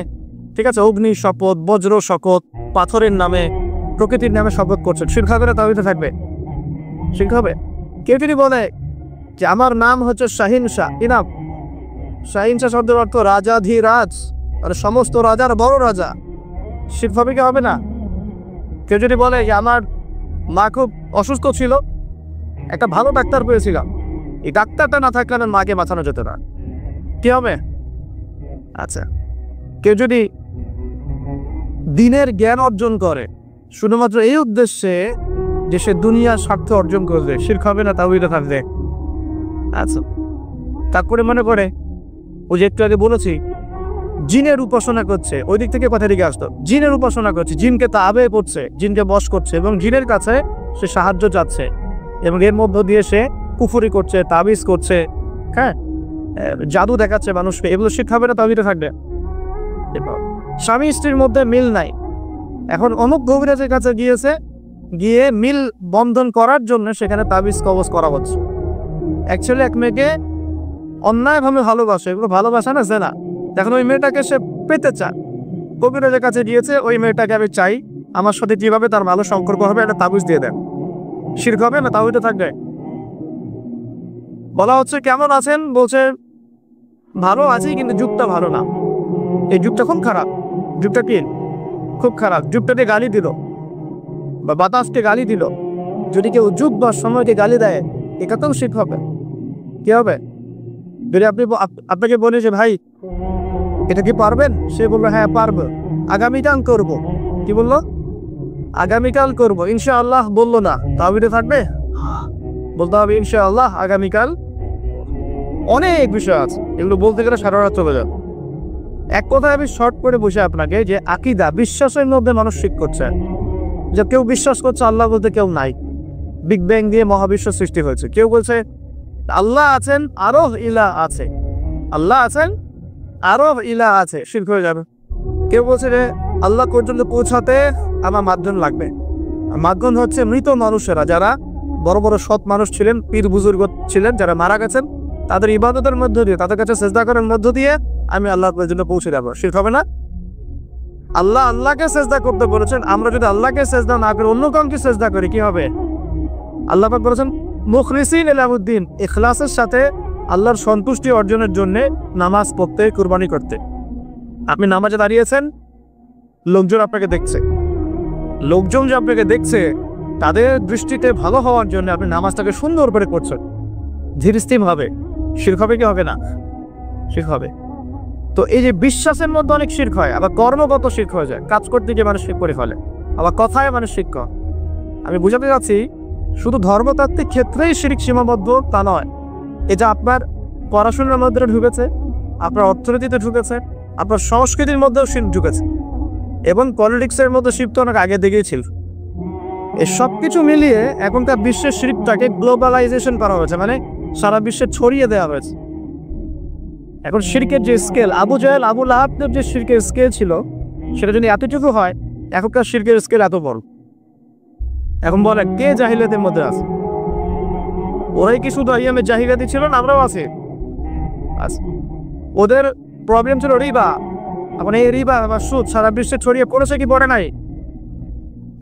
ঠিক আছে, অগ্নি শপথ, বজ্র শপথ, পাথরের নামে, প্রকৃতির নামে শপথ করছেন, শিরক হবে না তাওহীদ থাকবে? শিরক হবে। কেউ যদি বলে যে আমার নাম হচ্ছে শাহিন শাহ, কি নাম? শাহিন শাহ শব্দের অর্থ রাজাধিরাজ, আর সমস্ত রাজার বড় রাজা, শিরক হবে কি হবে না? কেউ যদি বলে যে আমার মা খুব অসুস্থ ছিল, একটা ভালো ডাক্তার পেয়েছিলাম, এই ডাক্তারটা না থাকলে আমার মাকে বাঁচানো যেত না, কি হবে? আচ্ছা, কেউ যদি দিনের জ্ঞান অর্জন করে শুধুমাত্র এই উদ্দেশ্যে যে সে দুনিয়ার স্বার্থ অর্জন করবে, শিরক হবে না তাওহীদ থাকবে? আচ্ছা, তারপরে মনে করে ওই যে একটু আগে বলেছি জিনের উপাসনা করছে, ওই দিক থেকে কথা দিকে আসতো, জিনের উপাসনা করছে, জিনকে তাবে করছে, জিনকে বশ করছে এবং জিনের কাছে সে সাহায্য চাচ্ছে, এবং এর মধ্য দিয়ে সে কুফরি করছে, তাবিজ করছে, হ্যাঁ, জাদু দেখাচ্ছে মানুষকে, এগুলো শিরক হবে না তাওহীদ থাকবে? স্বামী স্ত্রীর মধ্যে মিল নাই, এখন অমুক কবিরাজের কাছে গিয়ে মিল বন্ধন করার জন্য সেখানে তাবিজ কবজ করা হচ্ছে। অ্যাকচুয়ালি এক মেয়েকে অন্যায়ভাবে ভালোবাসে, এগুলো ভালোবাসা না, জেনা। এখন ওই মেয়েটাকে সে পেতে চায়, কবিরাজের কাছে গিয়েছে, ওই মেয়েটাকে আমি চাই, আমার সাথে যেভাবে তার ভালো সম্পর্ক হবে একটা তাবিজ দিয়ে দেন, শিরক হবে না তাওহীদ থাকবে? বলা হচ্ছে কেমন আছেন, বলছে ভালো আছি কিন্তু যুগটা ভালো না, এই যুগটা খুব খারাপ। যুগটা কি? খুব খারাপ। যুগটাকে গালি দিল বা বাতাসকে গালি দিল, যদি কেউ যুগ বা সময়কে গালি দেয় এটাতেও শিরক হবে। কি হবে? যদি আপনাকে বলি যে ভাই এটা কি পারবেন, সে বললো হ্যাঁ পারবো, আগামীকাল করব, কি বললো? আগামীকাল করব, ইনশাআল্লাহ বললো না, তাওহীদ থাকবে? বলতে হবে ইনশাআল্লাহ আগামীকাল। অনেক বিষয় আছে, এগুলো বলতে গেলে সারা রাত চলে যাবে। এক কথায় আমি শর্ট করে বসে আপনাকে যে আকীদা, বিশ্বাসের মধ্যে মানুষ শিরক করছে, যে কেউ বিশ্বাস করছে আল্লাহ বলতে কেউ নাই, বিগ ব্যাং দিয়ে মহাবিশ্ব সৃষ্টি হয়েছে। কেউ বলছে আল্লাহ আছেন, আরো ইলা আছে, আল্লাহ আছেন, আরো ইলা আছে, শিরক হয়ে যাবে। কেউ বলছে যে আল্লাহ পর্যন্ত পৌঁছাতে আমার মাধ্যম লাগবে। মাধ্যম হচ্ছে মৃত মানুষেরা, যারা বড় বড় সৎ মানুষ ছিলেন, পীর বুজুর্গ ছিলেন, যারা মারা গেছেন, তাদের ইবাদতের মধ্য দিয়ে, তাদের কাছে সেজদা করার মধ্য দিয়ে আমি আল্লাহ পর্যন্ত পৌঁছে যাবো, শিরক হবে না? আল্লাহ আল্লাহকে সেজদা করতে বলেছেন, আমরা যদি আল্লাহকে সেজদা না করে অন্য কাউকে সেজদা করি কি হবে? আল্লাহ পাক বলেছেন মুখলিসিন লাহুদ্দিন, ইখলাসের সাথে আল্লাহর সন্তুষ্টি অর্জনের জন্য নামাজ পড়তে, কুরবানি করতে। আপনি নামাজে দাঁড়িয়েছেন, লোকজন আপনাকে দেখছে, লোকজন যে আপনাকে দেখছে তাদের দৃষ্টিতে ভালো হওয়ার জন্য আপনি নামাজটাকে সুন্দর করে করছেন, ধীরস্থির হবে, শিরক হবে কি হবে না? শিরক হবে। তো এই যে বিশ্বাসের মধ্যে অনেক শিরক হয়, আবার কর্মগত শিরক হয়ে যায়, কাজ করতে গিয়ে মানুষ শিরক করে ফেলে, আবার কথায় মানুষ শিরক করে। আমি বুঝাতে যাচ্ছি শুধু ধর্মতাত্ত্বিক ক্ষেত্রেই শিরক সীমাবদ্ধ তা নয়, এটা আপনার পড়াশোনার মধ্যে ঢুকেছে, আপনার অর্থনীতিতে ঢুকেছে, আপনার সংস্কৃতির মধ্যেও শিরক ঢুকেছে, এবং পলিটিক্সের মধ্যে শিরক তো অনেক আগে থেকেই ছিল। এই সব কিছু মিলিয়ে এখনকার বিশ্বের শিরকটাকে গ্লোবালাইজেশন করা হয়েছে, মানে সারা বিশ্বে ছড়িয়ে দেওয়া হয়েছে। এখন শিরকের যে স্কেল, আবু জাহেল আবু লাহাবদের যে শিরকের স্কেল ছিল সেটা যদি এতটুকু হয়, এখনকার শিরকের স্কেল এত বড়। এখন বলে কে জাহিলিয়াতের মধ্যে আছে? ওরাই কি শুধু আইয়ামে জাহিলিয়াতি ছিল না? আমরাও আছি। ওদের প্রবলেম ছিল রিবা। এখন এই রিবা বা সুদ সারা বিশ্বে ছড়িয়ে পড়েছে কি পড়ে নাই?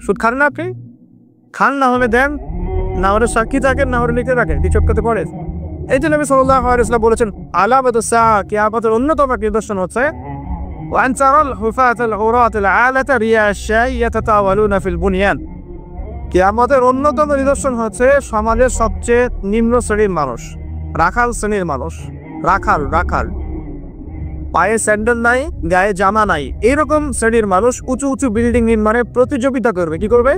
সুদ খান না আপনি? খান, না হলে দেন, না হলে সাক্ষী থাকেন, না হলে লিখে রাখেন, দ্বিচক্ষতে পড়ে। এই যে নবী সাল্লাল্লাহু আলাইহি ওয়াসাল্লাম বলেছেন আলামাতুস সাআ, কিয়ামতের অন্যতম নিদর্শন হচ্ছে ওয়ান তারাল হুফাতাল উরাতাল আলাতা রিয়াশাই ইয়াতাতাওয়ালুনা ফিল বুনিয়ান। কিয়ামতের অন্যতম নিদর্শন হচ্ছে সমাজের সবচেয়ে নিম্ন শ্রেণীর মানুষ, রাখাল শ্রেণীর মানুষ, রাখাল পায়ে স্যান্ডেল নাই, গায়ে জামা নাই, এইরকম শ্রেণীর মানুষ উঁচু উঁচু বিল্ডিং নির্মাণে প্রতিযোগিতা করবে। কি করবে?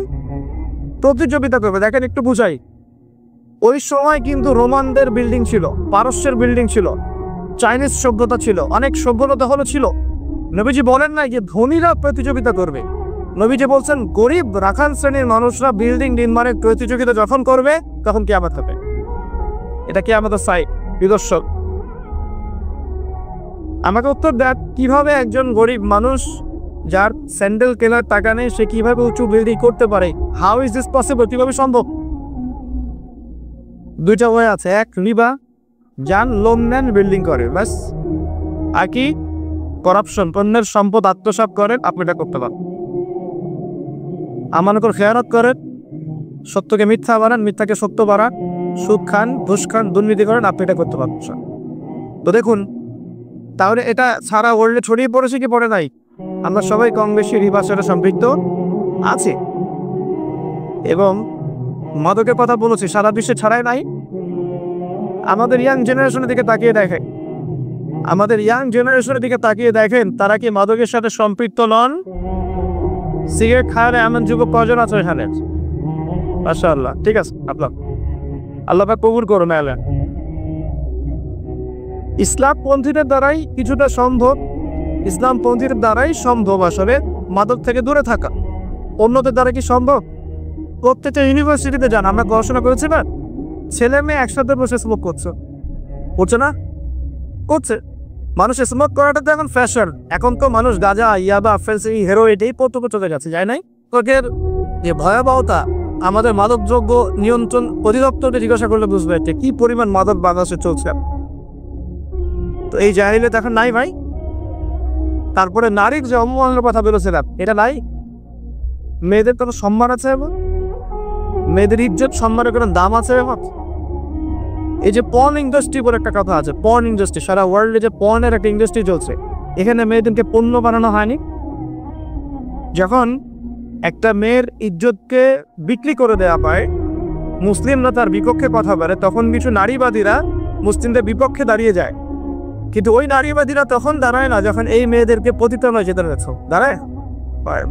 প্রতিযোগিতা করবে। দেখেন একটু বুঝাই। ওই সময় কিন্তু রোমানদের বিল্ডিং ছিল, পারস্যের বিল্ডিং ছিল, চাইনিজ সভ্যতা ছিল, অনেক সভ্যতা হলো ছিল। নবীজি বলেন না যে ধনীরা প্রতিযোগিতা করবে, নবীজি বলছেন গরিব রাখাল শ্রেণীর মানুষরা বিল্ডিং নির্মাণের প্রতিযোগিতা যখন করবে তখন কিয়ামত হবে। এটা কিয়ামতের নিদর্শন। আমাকে উত্তর দেন, কিভাবে একজন গরিব মানুষ যার স্যান্ডেল কেনার টাকা নেই সে কিভাবে উঁচু বিল্ডিং করতে পারে? How is this possible? কিভাবে সম্ভব? দুইটা ওয়ে আছে। এক, রিবা, যান লোন নেন বিল্ডিং করেন, ব্যাস। আর কি? করাপশন, পণ্যের সম্পদ আত্মসাৎ করেন, আপনি এটা করতে পারেন। আমানতের খেয়ানত করেন, সত্যকে মিথ্যা বানান, মিথ্যাকে সত্য বানান, সুদ খান, ঘুষ খান, দুর্নীতি করেন, আপনি এটা করতে পারছেন। তো দেখুন, তাহলে এটা সারা ওয়ার্ল্ডে ছড়িয়ে পড়েছে কি পড়ে নাই? আমরা সবাই কম বেশি রিবার সাথে সম্পৃক্ত আছি। এবং মাদকের কথা বলেছি, সারা বিশ্বে ছাড়াই নাই। আমাদের ইয়াং জেনারেশনের দিকে তাকিয়ে দেখেন, তারা কি মাদকের সাথে সম্পৃক্ত নন? সিগারেট খায় এমন যুবক কজন আছে এখানে? মাশাআল্লাহ, ঠিক আছে। আল্লাহ পাক কবুল করুন। ইসলামপন্থীদের দ্বারাই কিছুটা সম্ভব, ইসলামপন্থীদের দ্বারাই সম্ভব আসলে মাদক থেকে দূরে থাকা। অন্যদের দ্বারা কি সম্ভব? প্রত্যেকটা ইউনিভার্সিটিতে যান, আমরা পড়াশোনা করেছি না, ছেলে মেয়ে একসাথে বসে স্মোক করছে না? করছে। মানুষ স্মোক করাটা তো এখন ফ্যাশন। এখন তো মানুষ গাঁজা, ইয়াবা, ফেন্সিং, হেরো এটাই পড়তে চলে যাচ্ছে, যায় নাই? তোকের যে ভয়াবহতা আমাদের মাদকদ্রব্য নিয়ন্ত্রণ অধিদপ্তরকে জিজ্ঞাসা করলে বুঝবে যে কি পরিমাণ মাদক বাংলাদেশে চলছে। তো এই জাহিলিয়াত এখন নাই ভাই। তারপরে নারীর যে অবমাননার কথা বলেছিলাম, এটা নাই। মেয়েদের কোনো সম্মান আছে এবং মেয়েদের ইজ্জত সম্মানের কোনো দাম আছে এবং এই যে পর্ন ইন্ডাস্ট্রি বলে একটা কথা আছে, পর্ন ইন্ডাস্ট্রি, সারা ওয়ার্ল্ডে যে পর্নের একটা ইন্ডাস্ট্রি চলছে, এখানে মেয়েদেরকে পণ্য বানানো হয়নি। যখন একটা মেয়ের ইজ্জতকে বিক্রি করে দেওয়া হয়, মুসলিমরা তার বিপক্ষে কথা বলে, তখন কিছু নারীবাদীরা মুসলিমদের বিপক্ষে দাঁড়িয়ে যায়। কিন্তু ওই নারীবাদীরা তখন দাঁড়ায় না যখন এই মেয়েদেরকে পতিতালয় যেতে রয়েছে, দাঁড়ায়।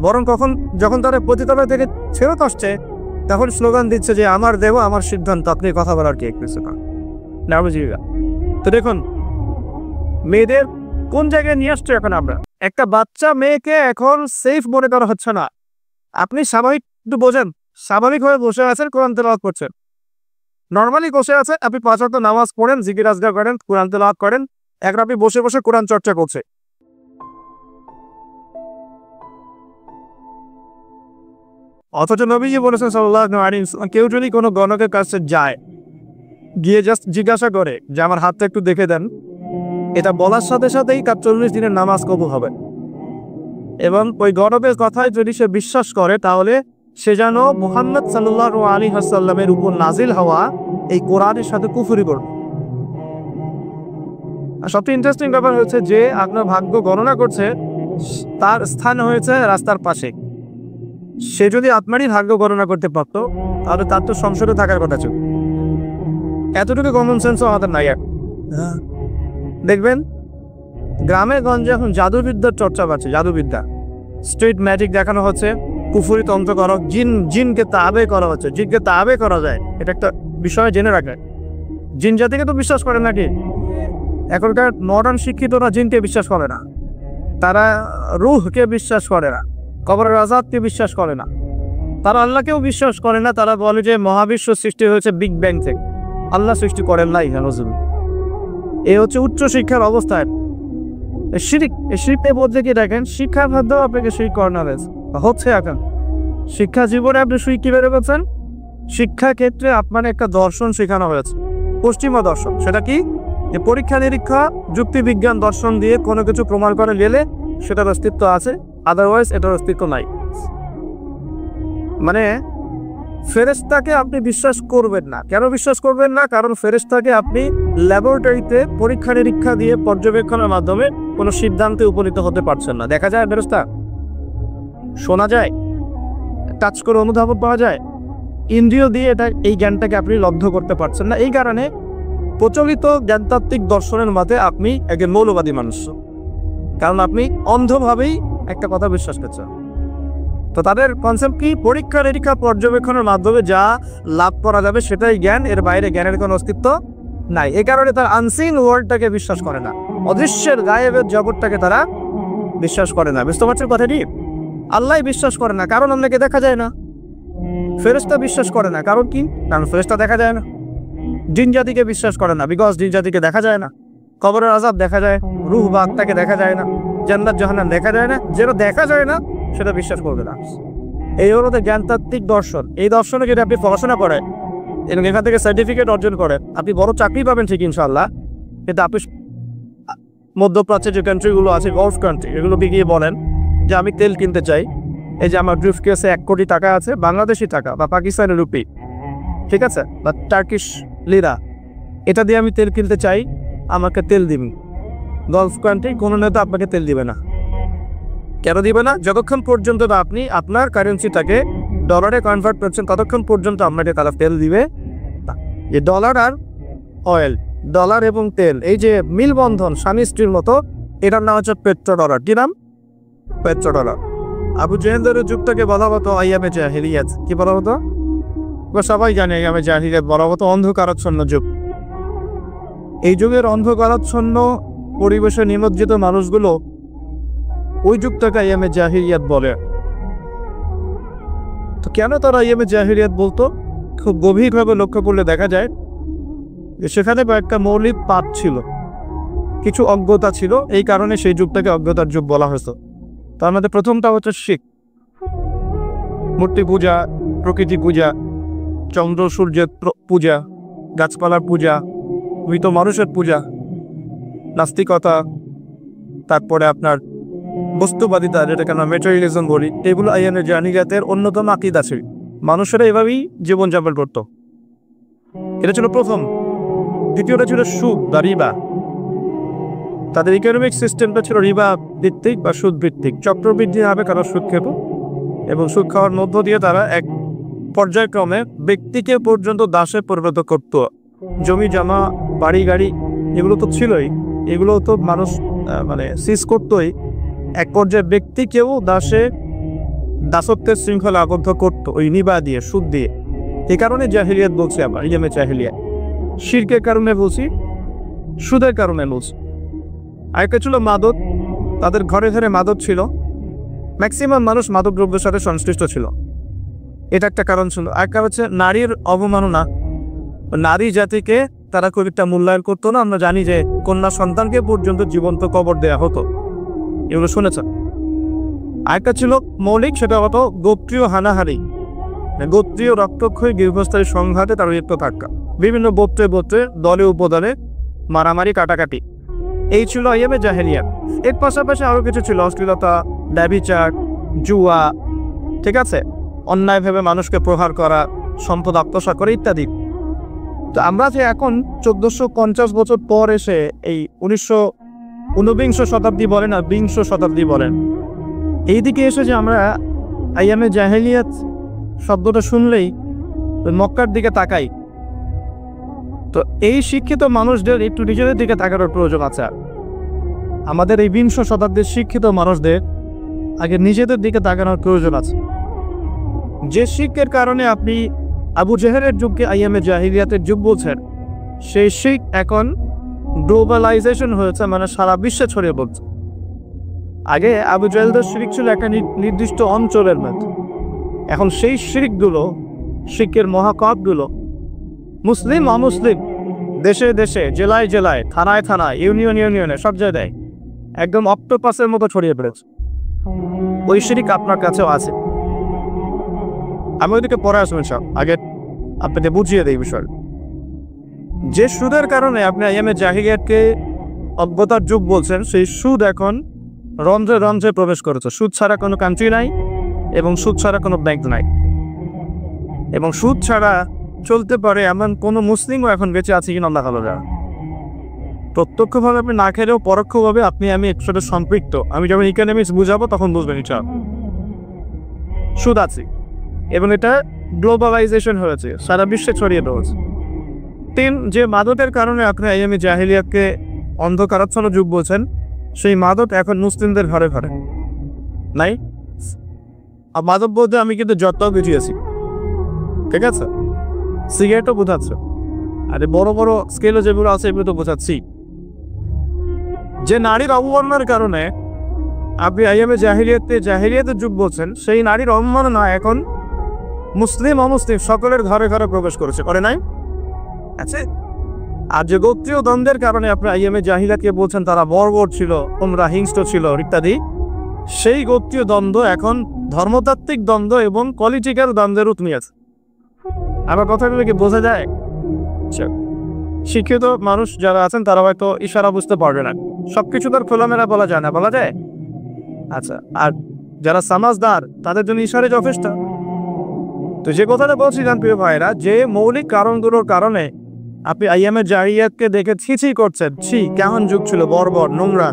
বরং যখন তারা পতিতালয় থেকে ফেরত আসছে তখন স্লোগান দিচ্ছে যে আমার দেহ আমার সিদ্ধান্ত, আপনি কথা বলার কি কিছু না। তো দেখুন মেয়েদের কোন জায়গায় নিয়ে আসছে এখন আমরা। একটা বাচ্চা মেয়েকে এখন সেফ মনে করা হচ্ছে না। আপনি স্বাভাবিক একটু বোঝেন, স্বাভাবিকভাবে বসে আছেন, কোরআন তেলাওয়াত করছেন, নর্মালি বসে আছে, আপনি 5 ওয়াক্ত নামাজ পড়েন, জিকির আজকার করেন, কোরআন তেলাওয়াত করেন, এখন আপনি বসে বসে কোরআন চর্চা করছে। অথচ নবীজি বলেছেন সাল্লাল্লাহু আলাইহি ওয়াসাল্লাম, কেউ যদি কোনো গণকের কাছে যায়, গিয়ে জাস্ট জিজ্ঞাসা করে যে আমার হাতটা একটু দেখে দেন, এটা বলার সাথে সাথেই তার 40 দিনের নামাজ কবুল হবে। এবং ওই গণকের কথায় যদি সে বিশ্বাস করে তাহলে সে যেন মুহাম্মদ সাল্লাল্লাহু আলাইহি ওয়াসাল্লামের উপর নাজিল হওয়া এই কোরআনের সাথে কুফরি করবে। আর সবচেয়ে ইন্টারেস্টিং ব্যাপার হচ্ছে যে আপনার ভাগ্য গণনা করছে, তার স্থান হয়েছে রাস্তার পাশে। সে যদি আপনারই ভাগ্য গণনা করতে পারতো তাহলে তার তো সংসদে থাকার কথা ছিল। এতটুকু কমন সেন্সও আমাদের নাই। দেখবেন গ্রামে গঞ্জে এখন জাদুবিদ্যার চর্চা পাচ্ছে, জাদুবিদ্যা, স্ট্রিট ম্যাজিক দেখানো হচ্ছে, কুফরি তন্ত্র করা, জিনকে তাবে করা হচ্ছে, জিনকে তাবে করা যায়। এটা একটা বিষয় জেনে রাখে। জিন জাতিকে তো বিশ্বাস করে নাকি? এখনকার মডার্ন শিক্ষিতরা জিনকে বিশ্বাস করে না, তারা রুহকে বিশ্বাস করে না, কবরের আযাবকে বিশ্বাস করে না, তারা আল্লাহকেও বিশ্বাস করে না। তারা বলে যে মহাবিশ্ব সৃষ্টি হয়েছে বিগ ব্যাং থেকে, আল্লাহ সৃষ্টি করেন নাই। এই হচ্ছে উচ্চ শিক্ষার অবস্থায় শিরিক। এই শিরিকের মধ্যে কি দেখেন, শিক্ষার মাধ্যমে আপনাকে শিরিক করানো হচ্ছে। এখন শিক্ষা জীবনে আপনি শিরিক কি বের করছেন? শিক্ষা ক্ষেত্রে আপনার একটা দর্শন শেখানো হয়েছে, পশ্চিমা দর্শন। সেটা কি? যে পরীক্ষা নিরীক্ষা, যুক্তি বিজ্ঞান, দর্শন দিয়ে কোনো কিছু প্রমাণ করে গেলে সেটার অস্তিত্ব আছে, আদারওয়াইজ এটার অস্তিত্ব নাই। মানে ফেরেশতাকে আপনি বিশ্বাস করবেন না। কেন বিশ্বাস করবেন না? কারণ ফেরেশতাকে আপনি ল্যাবরেটরিতে পরীক্ষা নিরীক্ষা দিয়ে পর্যবেক্ষণের মাধ্যমে কোনো সিদ্ধান্তে উপনীত হতে পারছেন না। দেখা যায় ফেরেশতা, শোনা যায়, টাচ করে অনুধাবন করা যায়, ইন্দ্রিয় দিয়ে এই জ্ঞানটাকে আপনি লব্ধ করতে পারছেন না। এই কারণে প্রচলিত জ্ঞানতাত্ত্বিক দর্শনের মতে আপনি একজন মৌলবাদী মানুষ, কারণ আপনি অন্ধভাবেই একটা কথা বিশ্বাস করছেন। তো তাদের কনসেপ্ট কি? পরীক্ষা নিরীক্ষা পর্যবেক্ষণের মাধ্যমে যা লাভ করা যাবে সেটাই জ্ঞান, এর বাইরে জ্ঞানের কোনো অস্তিত্ব নাই। এই কারণে তারা আনসিন ওয়ার্ল্ডটাকে বিশ্বাস করে না, অদৃশ্যের গায়েবের জগৎটাকে তারা বিশ্বাস করে না। বুঝতে পারছেন কথাটি? আল্লাহ বিশ্বাস করে না, কারণ আপনাকে দেখা যায় না। ফেরেশতা বিশ্বাস করে না, কারণ কি? কারণ ফেরেশতা দেখা যায় না। জিন জাতিকে বিশ্বাস করে না, বিকজ জিন জাতিকে দেখা যায় না। কবরের আযাব দেখা যায়, রূহ বা আত্মাকে দেখা যায় না, জান্নাত জাহান্নাম দেখা যায় না। যেটা দেখা যায় না সেটা বিশ্বাস করবে না। এই হলো জ্ঞানতাত্ত্বিক দর্শন। এই দর্শনে যদি আপনি পড়াশোনা করেন এবং এখান থেকে সার্টিফিকেট অর্জন করেন, আপনি বড় চাকরি পাবেন ঠিক ইনশাআল্লাহ। কিন্তু আপনি মধ্যপ্রাচ্যের যে কান্ট্রিগুলো আছে, গলফ কান্ট্রি, এগুলোকে গিয়ে বলেন যে আমি তেল কিনতে চাই, এই যে আমার ব্রিফ কেসে 1 কোটি টাকা আছে, বাংলাদেশি টাকা বা পাকিস্তানি রুপি, ঠিক আছে, বা টার্কিশ লিরা, এটা দিয়ে আমি তেল কিনতে চাই, আমাকে তেল দিন। গলফ কান্ট্রি কোনো নেতা আপনাকে তেল দিবে না। কেন দিবে না? যতক্ষণ পর্যন্ত না আপনি আপনার কারেন্সিটাকে ডলারে কনভার্ট করছেন, ততক্ষণ পর্যন্ত আপনাকে তারা তেল দিবে না। যে ডলার আর অয়েল, ডলার এবং তেল, এই যে মিলবন্ধন স্বামী স্ত্রীর মতো, এটার নাম হচ্ছে পেট্রো ডলার। কি নাম? Petro dollar. আবু জেহেলের যুগটাকে বলা হতো আইয়ামে জাহিলিয়াত। কি বলা হতো? সবাই জানে আইয়ামে জাহিলিয়াত বলা হতো অন্ধকারাচ্ছন্ন যুগ। এই যুগের অন্ধকারাচ্ছন্ন পরিবেশে নিমজ্জিত মানুষগুলো ওই যুগটাকে আইয়ামে জাহিলিয়াত বলে। তো কেন তারা আইয়ামে জাহিলিয়াত বলতো? খুব গভীরভাবে লক্ষ্য করলে দেখা যায় যে সেখানে কয়েকটা মৌলিক পাপ ছিল, কিছু অজ্ঞতা ছিল। এই কারণে সেই যুগটাকে অজ্ঞতার যুগ বলা হতো। তার মধ্যে প্রথমটা হচ্ছে শিরক, মূর্তি পূজা, প্রকৃতি পূজা, চন্দ্র সূর্যের পূজা, গাছপালার পূজা, মৃত মানুষের পূজা, নাস্তিকতা, তারপরে আপনার বস্তুবাদিতা, যেটাকে আমরা ম্যাটেরিয়ালিজম বলি, এগুলো আইয়ামে জাহিলিয়াতের অন্যতম আকীদা ছিল। মানুষেরা এভাবেই জীবনযাপন করত। এটা ছিল প্রথম। দ্বিতীয়টা ছিল সুদ বা রিবা। তাদের ইকোনমিক সিস্টেমটা ছিল রিবা ভিত্তিক বা সুদ ভিত্তিক। চক্রবৃদ্ধি হবে কারণ সুদ খেত, এবং সুদ খাওয়ার মধ্য দিয়ে তারা এক পর্যায়ক্রমে ব্যক্তিকে পর্যন্ত দাসে পরিণত করত। জমি জমা, বাড়ি গাড়ি, এগুলো তো ছিলই, এগুলো তো মানুষ সিজ করতোই। এক পর্যায়ে ব্যক্তিকেও দাসত্বের শৃঙ্খলা আবদ্ধ করতো ওই রিবা দিয়ে, সুদ দিয়ে। এই কারণে জাহিলিয়াত বলছি। আবার আইয়ামে জাহিলিয়াত শিরকের কারণে বলছি, সুদের কারণে বলছি। আরেকটা ছিল মাদক। তাদের ঘরে ঘরে মাদক ছিল, ম্যাক্সিমাম মানুষ মাদক দ্রব্যের সাথে সংশ্লিষ্ট ছিল, এটা একটা কারণ ছিল। আরেকটা হচ্ছে নারীর অবমাননা। নারী জাতিকে তারা খুব একটা মূল্যায়ন করতো না। আমরা জানি যে কন্যা সন্তানকে পর্যন্ত জীবন্ত কবর দেয়া হতো, এগুলো শুনেছেন। আরেকটা ছিল মৌলিক, সেটা হতো গোত্রীয় হানাহারি, গোত্রীয় রক্তক্ষয়ী দীর্ঘস্থায়ী সংঘাতে তার লিপ্ত থাকা, বিভিন্ন গোত্রে গোত্রে, দলে উপদলে মারামারি, কাটাকাটি। এই ছিল আইয়ামে জাহিলিয়াত। এর পাশাপাশি আরও কিছু ছিল, অশ্লীলতা, ব্যভিচার, জুয়া, ঠিক আছে, অন্যায়ভাবে মানুষকে প্রহার করা, সম্পদ আত্মসাৎ করা ইত্যাদি। তো আমরা যে এখন 1450 বছর পর এসে এই 19ঊনবিংশ শতাব্দী বলেন আর বিংশ শতাব্দী বলেন, এই দিকে এসে যে আমরা আইয়ামে জাহিলিয়াত শব্দটা শুনলেই মক্কার দিকে তাকাই। তো এই শিক্ষিত মানুষদের একটু নিজেদের দিকে তাকানোর প্রয়োজন আছে। আমাদের এই বিংশ শতাব্দীর শিক্ষিত মানুষদের আগে নিজেদের দিকে তাকানোর প্রয়োজন আছে। যে শিক্ষের কারণে আপনি আবু জেহেলের যুগকে আইয়ামে জাহিলিয়াতের যুগ বলছেন, সেই শিখ এখন গ্লোবালাইজেশন হয়েছে, মানে সারা বিশ্বে ছড়িয়ে পড়ছে। আগে আবু জেহেলদের শিরক ছিল একটা নির্দিষ্ট অঞ্চলের মধ্যে, এখন সেই শিরকগুলো, শিরকের মহাকাবগুলো মুসলিম অমুসলিম, দেশে দেশে, জেলায় জেলায়, থানায় থানায়, ইউনিয়নে সব জায়গায় একদম অক্টোপাসের মতো ছড়িয়ে পড়েছে। ওই শিরক আপনার কাছেও আছে। আমি ওইদিকে পরে আসবেন সব, আগে আপনাকে বুঝিয়ে দেই বিষয়। যে সুদের কারণে আপনি আইএমএ জাহিলিয়াতকে অজ্ঞতার যুগ বলছেন, সেই সুদ এখন রন্ধ্রে রন্ধ্রে প্রবেশ করেছে। সুদ ছাড়া কোনো কান্ট্রি নাই এবং সুদ ছাড়া কোনো ব্যাংক নাই, এবং সুদ ছাড়া চলতে পারে এমন কোনো মুসলিমও এখন বেঁচে আছে কিনা আল্লাহ ভালো জানে। প্রত্যক্ষভাবে আপনি না খেলেও পরোক্ষভাবে আপনি আমি একসাথে সম্পৃক্ত। আমি যখন ইকোনমিক্স বুঝাবো তখন বুঝবেন এটা সুদ আছে, এবং এটা গ্লোবালাইজেশন হয়েছে, সারা বিশ্বে ছড়িয়ে পড়েছে। 3, যে মাদকের কারণে আপনি আইএমএ জাহিলিয়াতকে অন্ধকারাচ্ছন্ন যুগ বলছেন, সেই মাদক এখন মুসলিমদের ঘরে ঘরে নাই। আর মাদক বলতে আমি কিন্তু যত বুঝিয়েছি, ঠিক আছে? সিগারেটও বোঝাচ্ছে, আরে বড় বড় স্কেলও যেগুলো আছে এগুলো তো বোঝাচ্ছি। যে নারীর অবমাননার কারণে আপনি আইএমএ জাহিলিয়াতের যুগ বলছেন, সেই নারীর অবমাননা এখন মুসলিম অমুসলিম সকলের ঘরে ঘরে প্রবেশ করেছে, করে নাই? আচ্ছা, আর যে গোত্রীয় দ্বন্দ্বের কারণে আপনি আইএমএ জাহিলিয়াতকে বলছেন তারা বর্বর ছিল, তোমরা হিংস্র ছিল ইত্যাদি, সেই গোত্রীয় দ্বন্দ্ব এখন ধর্মতাত্ত্বিক দ্বন্দ্ব এবং পলিটিক্যাল দ্বন্দ্বের রূপ নিয়েছে। আমার কথাগুলো কি বোঝা যায়? শিক্ষিত মানুষ যারা আছেন তারা হয়তো ইশারা বুঝতে পারবে না, সবকিছু তার খোলামেলা বলা যায় না, বলা যায়? আচ্ছা, আর যারা সমাজদার তাদের জন্য ইশারে যথেষ্ট। তো যে কথাটা বলছিলাম প্রিয় ভাইরা, যে মৌলিক কারণগুলোর কারণে আপনি আইএমএ জাহিলিয়াতকে দেখে ছি করছেন, ছি কেমন যুগ ছিল, বর্বর, নোংরা,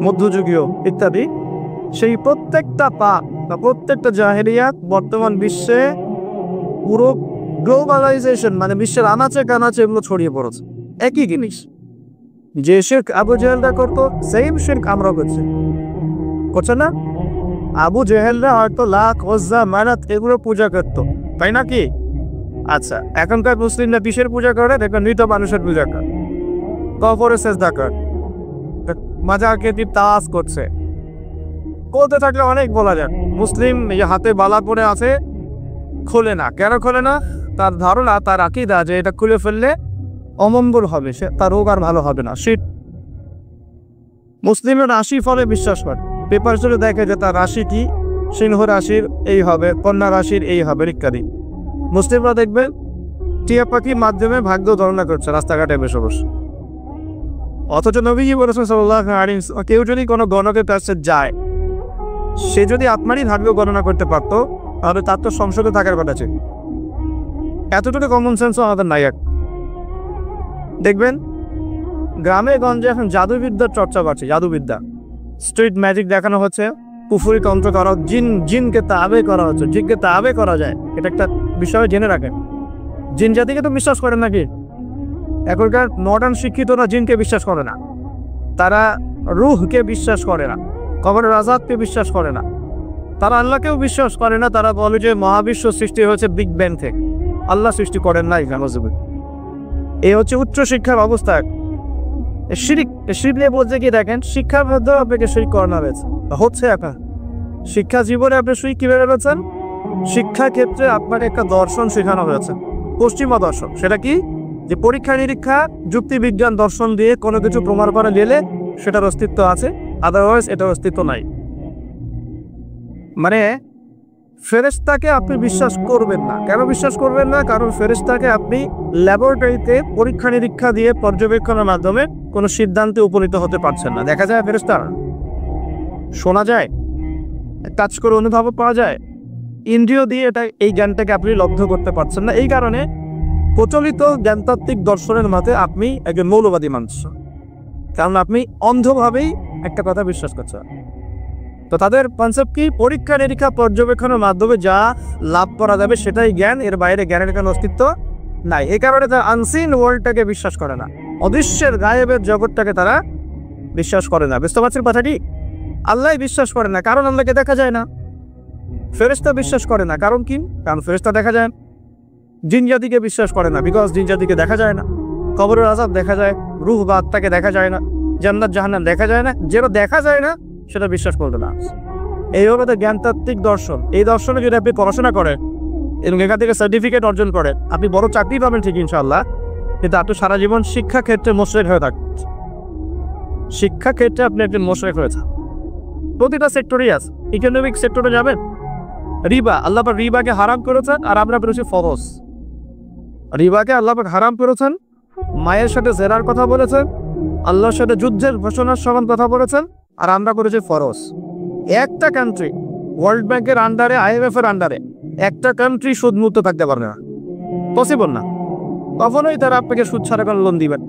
মধ্যযুগীয় ইত্যাদি, সেই প্রত্যেকটা পাপ বা প্রত্যেকটা জাহিলিয়াত বর্তমান বিশ্বে পুরো গ্লোবালাইজেশন মানে বিশ্বের আনাচে কানাচে এগুলো ছড়িয়ে পড়েছে। একই জিনিস, যে শিরক আবু জেহেলরা করতো, সেম শিরক আমরা করছে না? আবু জেহেলরা হয়তো লাত, উজ্জা, মানাত এগুলো পূজা করতো, তাই নাকি? আচ্ছা, এখনকার মুসলিমরা কিসের পূজা করে? দেখবেন মৃত মানুষের পূজা করে, কবরে সেজদা করে, মাজারকে তাওয়াফ করছে। বলতে থাকলে অনেক বলা যায়। মুসলিম হাতে বালা পরে আছে, খোলে না। কেন খোলে না? তার ধারণা, তার আকীদা যে এটা খুলে ফেললে অমঙ্গল হবে, সে তার রোগ আর ভালো হবে না। শীত মুসলিমের রাশি ফলে বিশ্বাস করে, পেপার চলে দেখে যে তার রাশিটি সিংহ রাশির এই হবে, কন্যা রাশির এই হবে ইত্যাদি। মুসলিমরা দেখবেন টিয়া পাখির মাধ্যমে ভাগ্য গণনা করছে রাস্তাঘাটে বসে বসে। অথচ নবীজি বলেছেন সাল্লাল্লাহু আলাইহি ওয়াসাল্লাম, কেউ যদি কোনো গণকের কাছে যায়, সে যদি আপনারই ভাগ্য গণনা করতে পারতো তাহলে তার তো সংসদে থাকার কথা ছিল। এতটুকু কমন সেন্সও আমাদের নাই। এক দেখবেন গ্রামে গঞ্জে এখন জাদুবিদ্যার চর্চা বাড়ছে, জাদুবিদ্যা, স্ট্রিট ম্যাজিক দেখানো হচ্ছে, কুফরি তন্ত্র করা, জিনকে তাবে করা হচ্ছে, জিনকে তাবে করা যায়। এটা একটা বিষয় জেনে রাখেন। জিন জাতিকে তো বিশ্বাস করেন নাকি? এখনকার মডার্ন শিক্ষিতরা জিনকে বিশ্বাস করে না, তারা রুহকে বিশ্বাস করে না, কবরের আযাবকে বিশ্বাস করে না, তারা আল্লাহকেও বিশ্বাস করে না। তারা বলে যে মহাবিশ্ব সৃষ্টি হয়েছে বিগ ব্যাং থেকে, আল্লাহ সৃষ্টি করেন নাই। এই হচ্ছে উচ্চ শিক্ষার অবস্থা। শিরিক নিয়ে বলতে গিয়ে দেখেন শিক্ষার মধ্যেও আপনাকে শিরিক করানো হচ্ছে। এখন শিক্ষা জীবনে আপনি শিরিক কিভাবে পেয়েছেন? শিক্ষা ক্ষেত্রে আপনাকে একটা দর্শন শেখানো হয়েছে, পশ্চিমা দর্শন। সেটা কি? যে পরীক্ষা নিরীক্ষা, যুক্তি বিজ্ঞান দর্শন দিয়ে কোনো কিছু প্রমাণ করা গেলে সেটার অস্তিত্ব আছে, আদারওয়াইজ এটার অস্তিত্ব নাই। মানে ফেরেশতাকে আপনি বিশ্বাস করবেন না। কেন বিশ্বাস করবেন না? কারণ ফেরেশতাকে আপনি ল্যাবরেটরিতে পরীক্ষা নিরীক্ষা দিয়ে পর্যবেক্ষণের মাধ্যমে কোনো সিদ্ধান্তে উপনীত হতে পারছেন না। দেখা যায় ফেরেশতা, শোনা যায়, টাচ করে অনুভব পাওয়া যায়, ইন্দ্রিয় দিয়ে এই জ্ঞানটাকে আপনি লব্ধ করতে পারছেন না। এই কারণে প্রচলিত জ্ঞানতাত্ত্বিক দর্শনের মতে আপনি একজন মৌলবাদী মানুষ, কারণ আপনি অন্ধভাবেই একটা কথা বিশ্বাস করছেন। তো তাদের কনসেপ্ট কি? পরীক্ষা নিরীক্ষা পর্যবেক্ষণের মাধ্যমে যা লাভ করা যাবে সেটাই জ্ঞান, এর বাইরে জ্ঞানের কোনো অস্তিত্ব নাই। এই কারণে তারা আনসিন ওয়ার্ল্ডটাকে বিশ্বাস করে না, অদৃশ্যের গায়েবের জগৎটাকে তারা বিশ্বাস করে না। বুঝতে পারছেন কথাটি? আল্লাহ বিশ্বাস করে না, কারণ আল্লাহকে দেখা যায় না। ফেরেশতা বিশ্বাস করে না, কারণ কি? কারণ ফেরেশতা দেখা যায় না। জিন জাতিকে বিশ্বাস করে না, বিকজ জিন জাতিকে দেখা যায় না। কবরের আযাব দেখা যায়, রূহ বা আত্মাকে দেখা যায় না, জান্নাত জাহান্নাম দেখা যায় না। যেটা দেখা যায় না সেটা বিশ্বাস করবে না। এই হলো তো জ্ঞানতাত্ত্বিক দর্শন। এই দর্শনে যদি আপনি পড়াশোনা করেন এবং এখান থেকে সার্টিফিকেট অর্জন করেন, আপনি বড় চাকরি পাবেন ঠিক ইনশাআল্লাহ, কিন্তু আপনি সারা জীবন শিক্ষা ক্ষেত্রে মোশরেক হয়ে থাকবেন। শিক্ষা ক্ষেত্রে আপনি একজন মোশরেক হয়েছেন। প্রতিটা সেক্টরেই আছে। ইকোনমিক সেক্টরে যাবেন, রিবা, আল্লাহ পাক রিবাকে হারাম করেছেন আর আমরা বলেছি ফরজ। রিবাকে আল্লাহ পাক হারাম করেছেন, মায়ের সাথে জেনার কথা বলেছেন, আল্লাহর সাথে যুদ্ধের ঘোষণার সমান কথা বলেছেন, আর আমরা করেছি ফরজ। একটা কান্ট্রি ওয়ার্ল্ড ব্যাংকের আন্ডারে, IMF এর আন্ডারে একটা কান্ট্রি সুদমুক্ত থাকতে পারবে না, পসিবল না। কখনোই তারা আপনাকে সুদ ছাড়া কোনো লোন দিবেন।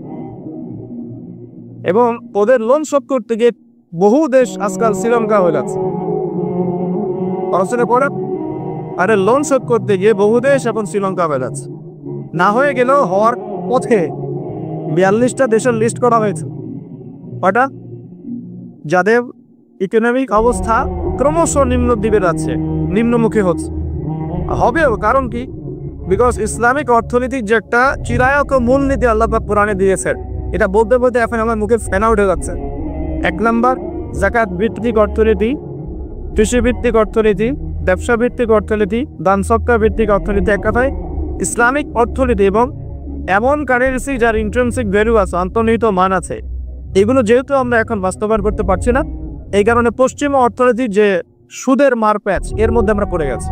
এবং ওদের লোন শোধ করতে গিয়ে বহু দেশ আজকাল শ্রীলঙ্কা হয়ে যাচ্ছে। পড়াশোনা করে আরে লোন শোধ করতে গিয়ে বহু দেশ এখন শ্রীলঙ্কা হয়ে যাচ্ছে। না হয়ে গেলেও হওয়ার পথে 42টা দেশের লিস্ট করা হয়েছে। ওটা যাদের ইকোনমিক অবস্থা ক্রমশ নিম্নদ্বীপে যাচ্ছে, নিম্নমুখী হচ্ছে, হবেও। কারণ কি? বিকজ ইসলামিক অর্থনীতির যে একটা চিরায়ক মূলনীতি আল্লাহ পাক কোরআনে দিয়েছেন, এটা বলতে বলতে এখন আমার মুখে ফেনা উঠে যাচ্ছে। 1 নাম্বার যাকাত ভিত্তিক অর্থনীতি, কৃষিভিত্তিক অর্থনীতি, ব্যবসা ভিত্তিক অর্থনীতি, দান সদকা ভিত্তিক অর্থনীতি, এক কথায় ইসলামিক অর্থনীতি এবং এমন কারেন্সি যার ইন্ট্রিনসিক ভ্যালু আছে, অন্তর্নিহিত মান আছে, এগুলো যেহেতু আমরা এখন বাস্তবায়ন করতে পারছি না, এই কারণে পশ্চিমা অর্থনীতির যে সুদের মার প্যাচ, এর মধ্যে আমরা পড়ে গেছি।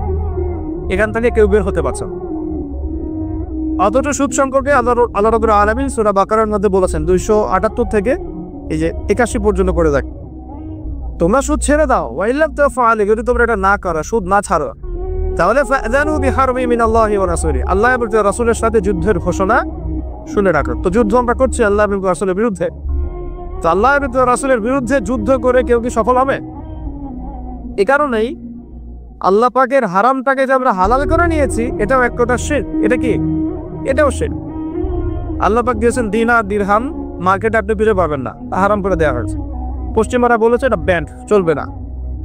এখান থেকে কেউ বের হতে পারছে না। অথচ সুদ সম্পর্কে আল্লাহ রাব্বুল আলামিন সূরা বাকারার মধ্যে বলেছেন 278 থেকে এই যে 81 পর্যন্ত করে দেখ, তোমরা সুদ ছেড়ে দাও, ওয়াইলাম তাফআলু, যদি তোমরা এটা না করো, সুদ না ছাড়ো, তাহলে ফাযানু বিহারবি মিনাল্লাহি ওয়া রাসূলিহি, আল্লাহ এবং তার রাসূলের সাথে যুদ্ধের ঘোষণা শুনে রাখো। তো যুদ্ধ আমরা করছি আল্লাহ এবং রাসূলের বিরুদ্ধে। তো আল্লাহ এবং তার রাসূলের বিরুদ্ধে যুদ্ধ করে কেউ কি সফল হবে? এই কারণেই আল্লাহ পাকের হারামটাকে যে আমরা হালাল করে নিয়েছি, এটাও এক কথা শিরক। এটা কি? এটাও শিরক। আল্লাহ পাক দিয়েছেন দিনার দিরহাম, মার্কেটে আপনি ফিরে পাবেন না, হারাম করে দেওয়া হয়েছে। পশ্চিমারা বলেছে এটা ব্যান্ড, চলবে না।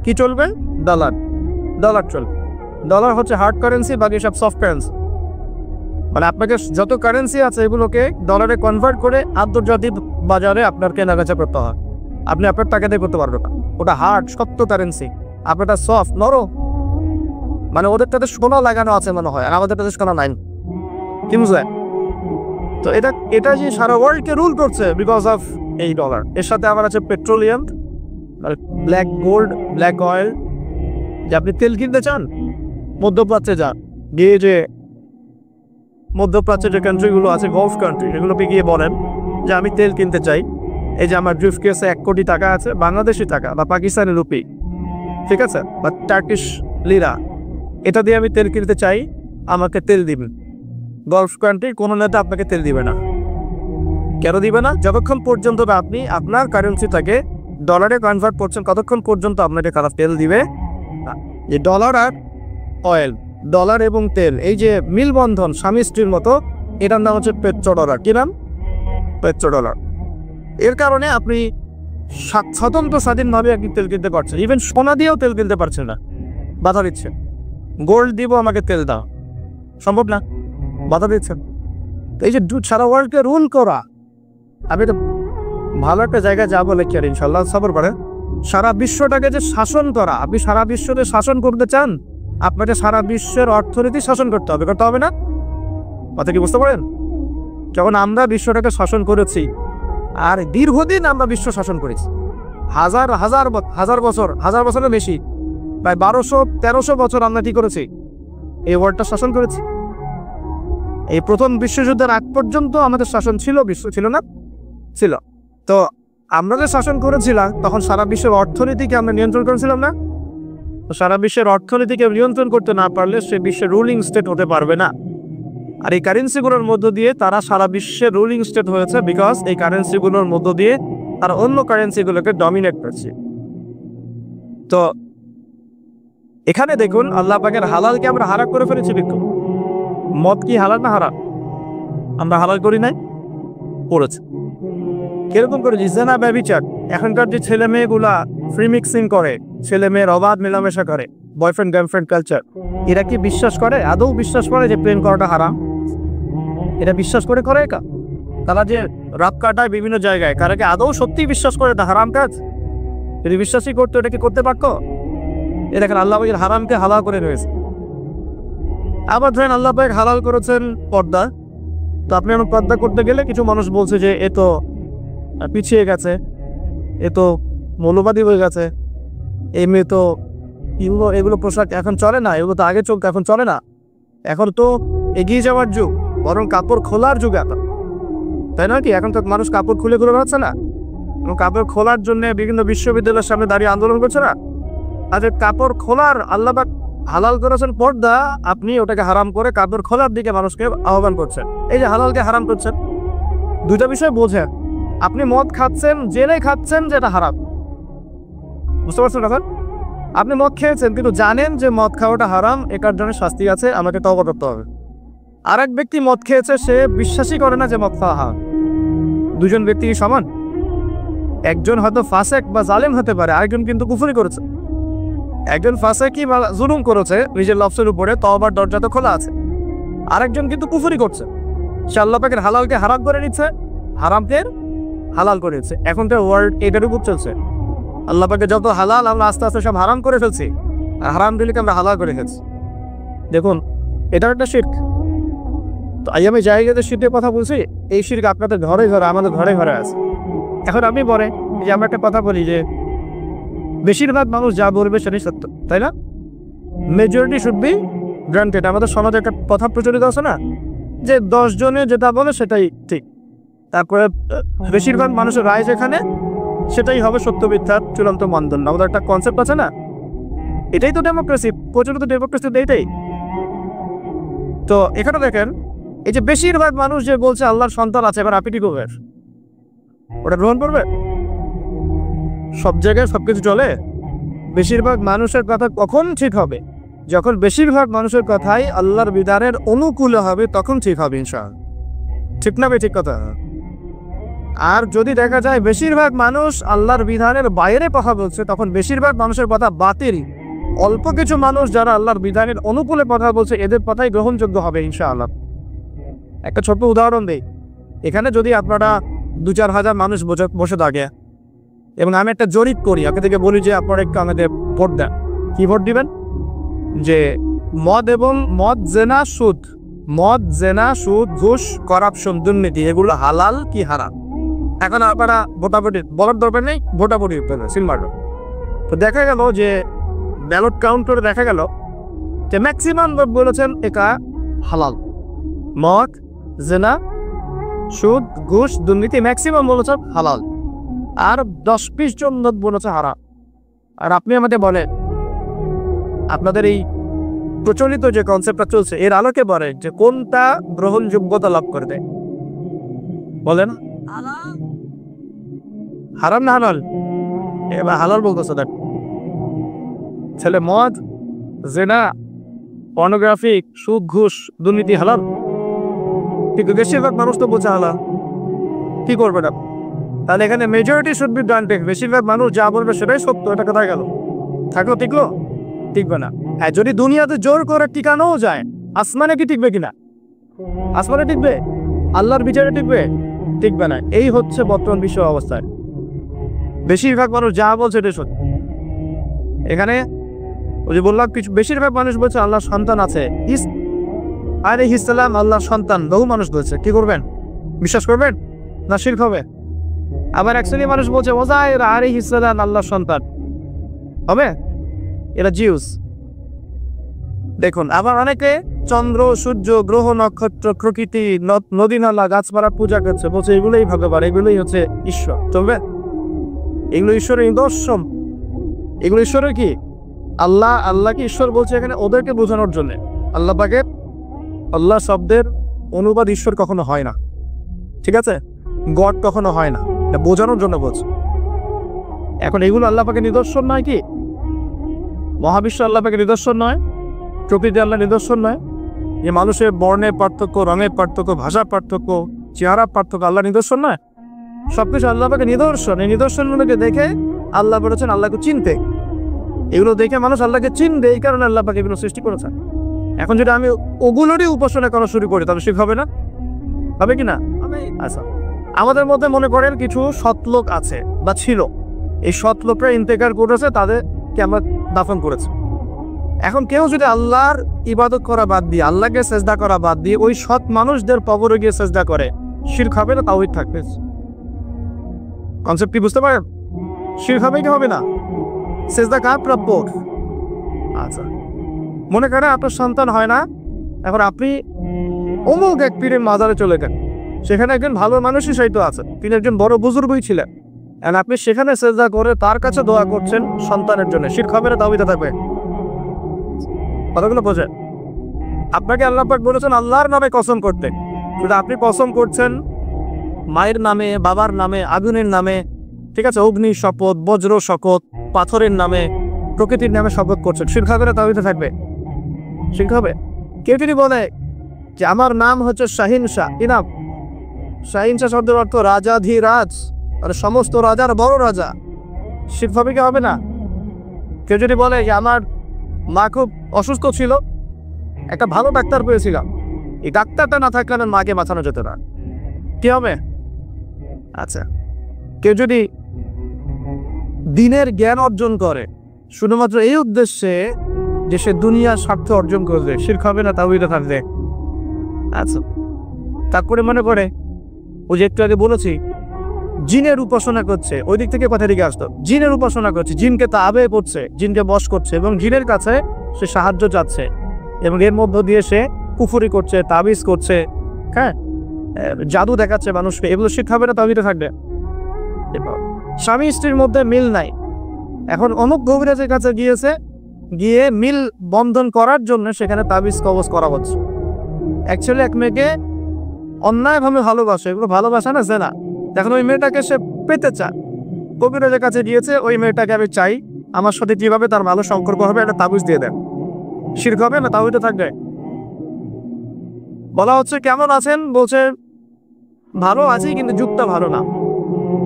কি চলবে? ডলার। ডলার চলবে। ডলার হচ্ছে হার্ড কারেন্সি, বাকি সব সফট কারেন্সি। মানে আপনাকে যত কারেন্সি আছে এগুলোকে ডলারে কনভার্ট করে আন্তর্জাতিক বাজারে আপনার কেনাবেচা করতে হয়। আপনি আপনার টাকা দিয়ে করতে পারবেন না। ওটা হার্ড, শক্ত কারেন্সি, আপনারটা সফট, নরম। মানে ওদের তাদের সোনা লাগানো আছে মনে হয়, আর আমাদের তাদের সোনা নাই। কি বুঝলেন? তো এটা যে সারা ওয়ার্ল্ডকে রুল করছে বিকজ অফ এই ডলার। এর সাথে আবার আছে petroleum, black gold, black oil. যে আপনি তেল কিনতে চান, মধ্যপ্রাচ্যে যান, গিয়ে যে মধ্যপ্রাচ্যের যে কান্ট্রিগুলো আছে, গলফ কান্ট্রি, এগুলোকে গিয়ে বলেন যে আমি তেল কিনতে চাই, এই যে আমার ব্রিফ কেসে 1 কোটি টাকা আছে, বাংলাদেশি টাকা বা পাকিস্তানি রুপি, ঠিক আছে, বা টার্কিশ লিরা, এটা দিয়ে আমি তেল কিনতে চাই, আমাকে তেল দিবেন। গলফ কান্ট্রি কোনো নেতা আপনাকে তেল দিবে না। কেন দিবে না? যতক্ষণ পর্যন্ত আপনি আপনার কারেন্সিটাকে ডলারে কনভার্ট করছেন, ততক্ষণ পর্যন্ত আপনাকে খারাপ তেল দিবে না। যে ডলার আর অয়েল, ডলার এবং তেল, এই যে মিলবন্ধন স্বামী স্ত্রীর মতো, এটার নাম হচ্ছে পেট্রো ডলার। কি নাম? Petro dollar. এর কারণে আপনি স্বতন্ত্র স্বাধীনভাবে আপনি তেল কিনতে পারছেন। ইভেন সোনা দিয়েও তেল কিনতে পারছেন না, বাধা দিচ্ছেন। গোল্ড দিব, আমাকে তেল দাও, সম্ভব না, বাধা দিচ্ছেন। তো এই যে সারা ওয়ার্ল্ডকে রুল করা, আমি তো ভালো একটা জায়গায় যাবো লেখার, ইনশাল্লাহ সবর করে। সারা বিশ্বটাকে যে শাসন করা, আপনি সারা বিশ্বকে শাসন করতে চান, আপনাকে সারা বিশ্বের অর্থনীতি শাসন করতে হবে, করতে হবে না? কথা কি বুঝতে পারেন? যখন আমরা বিশ্বটাকে শাসন করেছি, আর দীর্ঘদিন আমরা বিশ্ব শাসন করেছি, হাজার বছর, হাজার বছরের বেশি, প্রায় 1200-1300 বছর আমরা কি করেছি? এই ওয়ার্ল্ডটা শাসন করেছি। এই প্রথম বিশ্বযুদ্ধের আগ পর্যন্ত আমাদের শাসন ছিল, বিশ্ব ছিল না? ছিল। তো আমরা যে শাসন করেছিলাম, তখন সারা বিশ্বের অর্থনীতিকে আমরা নিয়ন্ত্রণ করেছিলাম না? তো সারা বিশ্বের অর্থনীতিকে নিয়ন্ত্রণ করতে না পারলে সে বিশ্বের রুলিং স্টেট হতে পারবে না। আর এই কারেন্সিগুলোর মধ্য দিয়ে তারা সারা বিশ্বের রুলিং স্টেট হয়েছে, বিকজ এই কারেন্সিগুলোর মধ্য দিয়ে তারা অন্য কারেন্সিগুলোকে ডমিনেট করছে। তো এখানে দেখুন, আল্লাহ পাকের হালালকে আমরা হারাম করে ফেলেছি। বিক্ষোভ, মদ কি হালাল না হারাম? আমরা হালাল করি নাই, করেছে। কিরকম করেছি? জেনা, ব্যভিচার। এখনকার যে ছেলে মেয়েগুলা ফ্রি মিক্সিং করে, ছেলে মেয়ের অবাধ মেলামেশা করে, বয়ফ্রেন্ড গার্লফ্রেন্ড কালচার, এরা কি বিশ্বাস করে? আদৌ বিশ্বাস করে যে প্রেম করাটা হারাম? এটা বিশ্বাস করে একা? তারা যে রাত কাটায় বিভিন্ন জায়গায়, তারা কি আদৌ সত্যি বিশ্বাস করে এটা হারাম কাজ? যদি বিশ্বাসই করতো, এটা কি করতে পারতো? এ দেখেন আল্লাহ পাকের হারামকে হালাল করে রয়েছে। আবার ধরেন আল্লাহ পাক হালাল করেছেন পর্দা, তো আপনি এখন পর্দা করতে গেলে কিছু মানুষ বলছে যে এ তো পিছিয়ে গেছে, এ তো মৌলবাদী হয়ে গেছে, এই মেয়ে তো এগুলো পোশাক এখন চলে না, এগুলো তো আগে চলতো এখন চলে না, এখন তো এগিয়ে যাওয়ার যুগ, বরং কাপড় খোলার যুগ এখন, তাই না কি? এখন তো মানুষ কাপড় খুলে খুলে বেড়াচ্ছে না, কাপড় খোলার জন্য বিভিন্ন বিশ্ববিদ্যালয়ের সামনে দাঁড়িয়ে আন্দোলন করছে না। আচ্ছা, কাপড় খোলার আল্লাহ পাক হালাল করেছেন পর্দা, আপনি ওটাকে হারাম করে কাপড় খোলার দিকে মানুষকে আহ্বান করছেন। এই যে হালালকে হারাম করছেন, দুইটা বিষয় বোঝেন। আপনি মদ খাচ্ছেন, জেনে খাচ্ছেন যে এটা হারাম, বুঝতে পারছেন কথা? আপনি মদ খেয়েছেন কিন্তু জানেন যে মদ খাওয়াটা হারাম, এটার জন্য শাস্তি আছে, আমাকে তওবা করতে হবে। আর এক ব্যক্তি মদ খেয়েছে, সে বিশ্বাসই করে না যে মদ খাওয়া হারাম। দুজন ব্যক্তি সমান? একজন হয়তো ফাসেক বা জালেম হতে পারে, আরেকজন কিন্তু কুফরি করেছে। একজন ফাসেকি বা জুলুম করেছে নিজের লফসের উপরে, তওবার দরজা তো খোলা আছে। আরেকজন কিন্তু কুফরি করছে, সে আল্লাহ পাকের হালালকে হারাম করে নিচ্ছে, হারামকে হালাল করে নিচ্ছে। এখন তো ওয়ার্ল্ড এটার উপর চলছে, আল্লাহ পাকের যত হালাল আমরা আস্তে আস্তে সব হারাম করে ফেলছি, আর হারাম দিলকে আমরা হালাল করে ফেলছি। দেখুন, এটা একটা শিরক। তো আমি জায়গাতে শিরকের কথা বলছি, এই শিরক আপনাদের ঘরে ঘরে, আমাদের ঘরে ঘরে আছে। এখন আপনি বলেন যে আমরা একটা কথা বলি যে বেশিরভাগ মানুষ যা বলবে সেটাই সত্য, তাই না? Majority should be granted. আমাদের সমাজে একটা কথা প্রচলিত আছে না, যে 10 জনে যেটা বলে সেটাই ঠিক, তারপরে বেশিরভাগ মানুষের রায় যেখানে, সেটাই হবে সত্য মিথ্যার চূড়ান্ত মানদণ্ড। আমাদের একটা কনসেপ্ট আছে না, এটাই তো ডেমোক্রেসি, প্রচলিত ডেমোক্রেসি এইটাই। তো এখানে দেখেন, এই যে বেশিরভাগ মানুষ যে বলছে আল্লাহর সন্তান আছে, এবার আপনি কি করবেন? ওটা গ্রহণ করবে? সব জায়গায় সবকিছু চলে? বেশিরভাগ মানুষের কথা কখন ঠিক হবে? যখন বেশিরভাগ মানুষের কথাই আল্লাহর বিধানের অনুকূলে হবে, তখন ঠিক হবে ইনশাআল্লাহ। ঠিক না বে ঠিক কথা? আর যদি দেখা যায় বেশিরভাগ মানুষ আল্লাহর বিধানের বাইরে কথা বলছে, তখন বেশিরভাগ মানুষের কথা বাতিল। অল্প কিছু মানুষ যারা আল্লাহর বিধানের অনুকূলে কথা বলছে, এদের কথাই গ্রহণযোগ্য হবে ইনশাআল্লাহ। একটা ছোট্ট উদাহরণ দিই। এখানে যদি আপনারা 2-4 হাজার মানুষ বসে থাকে এবং আমি একটা জরিপ করি, আগে থেকে বলি যে আপনারা একটু আমাদের ভোট দেন, কি ভোট দিবেন? যে মদ জেনা সুদ ঘুষ করাপশন দুর্নীতি এগুলো হালাল কি হারাম? এখন আপনারা ভোটাভুটি বলার দরকার নেই, ভোটাভুটি সিলমার। তো দেখা গেল যে ব্যালট কাউন্ট করে দেখা গেল যে ম্যাক্সিমাম লোক বলেছেন এটা হালাল। মদ জেনা সুদ ঘুষ দুর্নীতি ম্যাক্সিমাম বলেছেন হালাল, আর 10-20 জন লোক বলেছে হারাম। আর আপনি আমাদের বলেন, আপনাদের এই প্রচলিত যে কনসেপ্টটা চলছে এর আলোকে বলেন যে কোনটা গ্রহণযোগ্যতা লাভ করে দেয়? বলেন হারাম না হালাল? এবার হালাল বলতেছে দেখ, ছেলে মদ জেনা পর্নোগ্রাফি সুদ ঘুষ দুর্নীতি হালাল, কিন্তু বেশিরভাগ মানুষ তো বলছে হালাল। কি করবে না? তাহলে এখানে মেজরিটি শুড বি গ্রান্টেড, বেশিরভাগ মানুষ যা বলবে সেটাই সত্য, এটা কোথায় গেল? থাকলো? টিকলো? টিকবে না। হ্যাঁ, যদি দুনিয়াতে জোর করে টিকানোও যায়, আসমানে কি টিকবে কিনা? আসমানে টিকবে? আল্লাহর বিচারে টিকবে? টিকবে না। এই হচ্ছে বর্তমান বিশ্ব অবস্থায়, বেশিরভাগ মানুষ যা বলছে এটা সত্য। এখানে ওই যে বললাম, কিছু বেশিরভাগ মানুষ বলছে আল্লাহর সন্তান আছে, আলাইহিস সালাম আল্লাহর সন্তান, বহু মানুষ বলছে। কি করবেন? বিশ্বাস করবেন না শিরক হবে? আবার এক শ্রেণীর মানুষ বলছে ওযাইর আলাইহিস সালাম আল্লাহর সন্তান হবে, এরা জিউস। দেখুন, আবার অনেকে চন্দ্র সূর্য গ্রহ নক্ষত্র প্রকৃতি নদী নালা গাছপালা পূজা করছে, বলছে এগুলোই ভগবান, এগুলোই হচ্ছে ঈশ্বর। চলবে? এগুলো ঈশ্বরের নিদর্শন। এগুলো ঈশ্বরের কি? আল্লাহকে ঈশ্বর বলছে এখানে ওদেরকে বোঝানোর জন্য। আল্লাহ পাকের আল্লাহ শব্দের অনুবাদ ঈশ্বর কখনো হয় না, ঠিক আছে? গড কখনো হয় না, এটা বোঝানোর জন্য বলছে। এখন এগুলো আল্লাহ পাকের নিদর্শন নয় কি? মহাবিশ্ব আল্লাহ পাকের নিদর্শন নয়? প্রকৃতি আল্লাহ নিদর্শন নয়? যে মানুষের বর্ণের পার্থক্য, রঙের পার্থক্য, ভাষার পার্থক্য, চেহারার পার্থক্য আল্লাহ নিদর্শন নয়? সবকিছু আল্লাহ পাকের নিদর্শন। এই নিদর্শনগুলোকে দেখে আল্লাহ বলেছেন আল্লাহকে চিনতে। এগুলো দেখে মানুষ আল্লাহকে চিনবে, এই কারণে আল্লাহ পাক এগুলো সৃষ্টি করেছেন। এখন যদি আমি ওগুলোরই উপাসনা করা শুরু করি, তাহলে শিরক হবে না? হবে কি না? আচ্ছা, আমাদের মধ্যে মনে করেন কিছু সৎলোক আছে বা ছিল, এই সৎলোকরা ইন্তেকার করেছে, তাদেরকে আমরা দাফন করেছে। এখন কেউ যদি আল্লাহর ইবাদত করা বাদ দিয়ে, আল্লাহকে সেজদা করা বাদ দিয়ে ওই সৎ মানুষদের কবরে গিয়ে সেজদা করে, শিরক হবে না তাওহীদ থাকবে? কনসেপ্ট কি বুঝতে পারেন? শিরক হবে কি হবে না? সেজদা কার প্রাপ্য? আচ্ছা, মনে করেন আপনার সন্তান হয় না, এখন আপনি অমুক এক পীরের মাজারে চলে গেলেন, সেখানে একজন ভালো মানুষই সাইতো আছে, তিনি একজন বড় বুজুর্গই ছিলেন, আর আপনি সেখানে সেজদা করে তার কাছে দোয়া করছেন সন্তানের জন্য, শিরক হবে না তাওহীদ থাকবে? কথাগুলো বোঝেন? আপনাকে আল্লাহ পাক বলেছেন আল্লাহর নামে কসম করতে, শুধু আপনি কসম করছেন মায়ের নামে, বাবার নামে, আগুনের নামে, ঠিক আছে, অগ্নি শপথ, বজ্র শপথ, পাথরের নামে, প্রকৃতির নামে শপথ করছেন, শিরক হবে না তাওহীদ থাকবে? শিরক হবে। কেউ যদি বলে যে আমার নাম হচ্ছে শাহিন শাহ, কি নাম? শাহিন শাহ শব্দের অর্থ রাজাধিরাজ, মানে সমস্ত রাজার বড় রাজা, শিরক হবে কি হবে না? কেউ যদি বলে যে আমার মা খুব অসুস্থ ছিল, একটা ভালো ডাক্তার পেয়েছিলাম, এই ডাক্তারটা না থাকলে আমার মাকে বাঁচানো যেত না, কি হবে? আচ্ছা, কেউ যদি দিনের জ্ঞান অর্জন করে শুধুমাত্র এই উদ্দেশ্যে যে সে দুনিয়ার স্বার্থ অর্জন করবে, শিরক হবে না তাওহীদ থাকবে? আচ্ছা, তারপরে মনে করে ওই যে একটু আগে বলেছি জিনের উপাসনা করছে, ওই দিক থেকে কথা দিকে আসতো, জিনের উপাসনা করছে, জিনকে তাবে করছে, জিনকে বশ করছে এবং জিনের কাছে সে সাহায্য চাচ্ছে এবং এর মধ্য দিয়ে সে কুফরি করছে, তাবিজ করছে, হ্যাঁ, জাদু দেখাচ্ছে মানুষকে, এগুলো শিরক হবে না তাওহীদ থাকবে? স্বামী স্ত্রীর মধ্যে মিল নাই, এখন অমুক কবিরাজের কাছে গিয়ে মিল বন্ধন করার জন্য সেখানে তাবিজ কবজ করা হচ্ছে। অ্যাকচুয়ালি এক মেয়েকে অন্যায়ভাবে ভালোবাসে, এগুলো ভালোবাসা না, জেনা। এখন ওই মেয়েটাকে সে পেতে চায়, কবিরাজের কাছে গিয়েছে, ওই মেয়েটাকে আমি চাই, আমার সাথে কিভাবে তার ভালো সম্পর্ক হবে একটা তাবিজ দিয়ে দেন, শিরক হবে না তাওহীদ থাকবে? বলা হচ্ছে কেমন আছেন, বলছে ভালো আছি কিন্তু যুগটা ভালো না,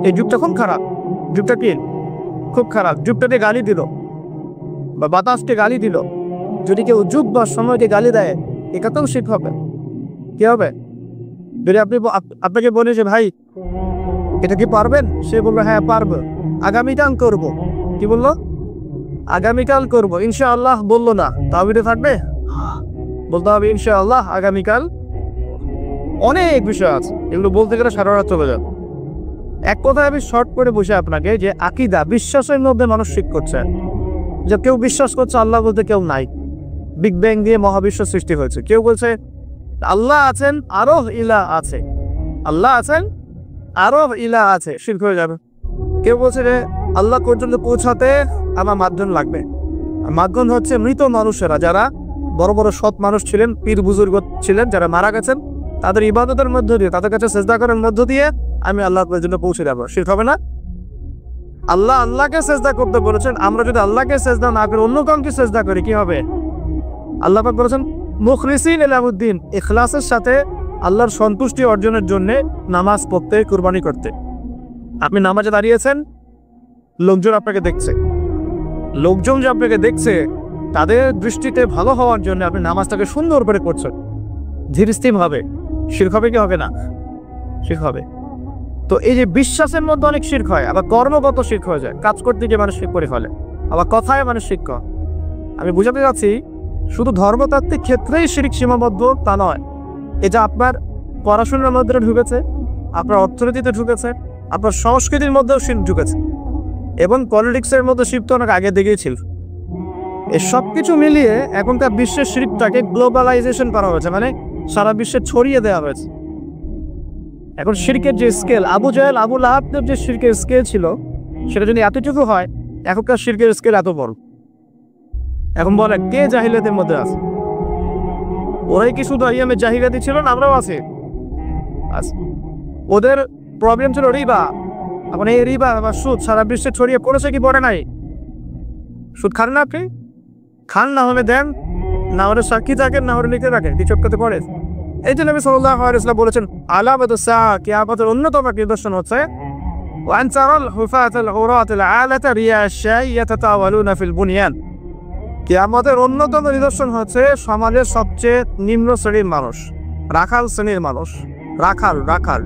এই যুগটা খুব খারাপ, যুগটা কি খুব খারাপ, যুগটাকে গালি দিল বা বাতাসকে গালি দিল। যদি কেউ যুগ বা সময়কে গালি দেয়, এটাতেও শিরক হবে, কি হবে? যদি আপনাকে বলে যে ভাই এটা কি পারবেন, সে বললো হ্যাঁ পারবো, আগামীকাল করব, কি বললো? আগামীকাল করব, ইনশাআল্লাহ বললো না, তাওহীদ থাকবে? বলতে হবে ইনশাআল্লাহ আগামীকাল। অনেক বিষয় আছে, এগুলো বলতে গেলে সারা রাত চলে যাবে। এক কথায় আমি শর্ট করে বসে আপনাকে যে আকীদা, বিশ্বাসের মধ্যে মানুষ শিরক করছে, যে কেউ বিশ্বাস করছে আল্লাহ বলতে কেউ নাই, বিগ ব্যাং দিয়ে মহাবিশ্ব সৃষ্টি হয়েছে, কেউ বলছে আল্লাহ আছেন আরো ইলা আছে, আল্লাহ আছেন আরো ইলা আছে, শিরক হয়ে যাবে। কেউ বলছে যে আল্লাহ পর্যন্ত পৌঁছাতে আমার মাধ্যম লাগবে, মাধ্যম হচ্ছে মৃত মানুষেরা, যারা বড় বড় সৎ মানুষ ছিলেন, পীর বুজুর্গ ছিলেন, যারা মারা গেছেন, তাদের ইবাদতের মধ্য দিয়ে, তাদের কাছে সেজদা করার মধ্য দিয়ে আমি আল্লাহ পর্যন্ত পৌঁছে যাবো, শিরক হবে না? আল্লাহ আল্লাহকে সেজদা করতে বলেছেন, আমরা যদি আল্লাহকে সেজদা না করে অন্য কাউকে সেজদা করি কি হবে? আল্লাহ পাক বলেছেন মুখলিসিন লাহুদ্দিন, ইখলাসের সাথে আল্লাহর সন্তুষ্টি অর্জনের জন্য নামাজ পড়তে, কুরবানি করতে। আপনি নামাজে দাঁড়িয়েছেন, লোকজন আপনাকে দেখছে, লোকজন যে আপনাকে দেখছে তাদের দৃষ্টিতে ভালো হওয়ার জন্য আপনি নামাজটাকে সুন্দর করে করছেন, ধীরস্থির হবে, শিরক হবে কি হবে না? শিরক হবে। তো এই যে বিশ্বাসের মধ্যে অনেক শিরক হয়, আবার কর্মগত শিরক হয়ে যায়, কাজ করতে গিয়ে মানুষ শিরক করে ফেলে, আবার কথায় মানুষ শিরক করে। আমি বুঝাতে যাচ্ছি শুধু ধর্মতাত্ত্বিক ক্ষেত্রেই শিরক সীমাবদ্ধ তা নয়, এটা আপনার পড়াশোনার মধ্যে ঢুকেছে, আপনার অর্থনীতিতে ঢুকেছে, আপনার সংস্কৃতির মধ্যেও শিরক ঢুকেছে, এবং পলিটিক্সের মধ্যে শিরক তো অনেক আগে থেকেই ছিল। এই সব কিছু মিলিয়ে এখনকার বিশ্বের শিরকটাকে গ্লোবালাইজেশন করা হয়েছে, মানে সারা বিশ্বে ছড়িয়ে দেওয়া হয়েছে। এখন শিরকের যে স্কেল, আবু জাহেল আবু লাহাবদের যে শিরকের স্কেল ছিল সেটা যদি এতটুকু হয়, এখনকার শিরকের স্কেল এত বড়। এখন বলে কে জাহিলিয়াতের মধ্যে আছে? ওরাই কি শুধু আইয়ামে জাহিলিয়াতি ছিল না? আমরাও আছি। ওদের প্রবলেম ছিল রিবা। এখন এই রিবা বা সুদ সারা বিশ্বে ছড়িয়ে পড়েছে কি পড়ে নাই? সুদ খান না আপনি? খান, না হলে দেন, না হলে সাক্ষী থাকেন, না হলে লিখে রাখেন, কিছু করতে পড়ে। এই যে নবী সাল্লাল্লাহু আলাইহি ওয়াসাল্লাম বলেছেন আলামাতুস সাআ, কিয়ামতের অন্যতম নিদর্শন হচ্ছে ওয়ান তারাল হুফাতাল উরাতাল আলাতা রিয়াশাই ইয়াতাতাওয়ালুনা ফিল বুনিয়ান। কিয়ামতের অন্যতম নিদর্শন হচ্ছে সমাজের সবচেয়ে নিম্ন শ্রেণীর মানুষ, রাখাল শ্রেণীর মানুষ, রাখাল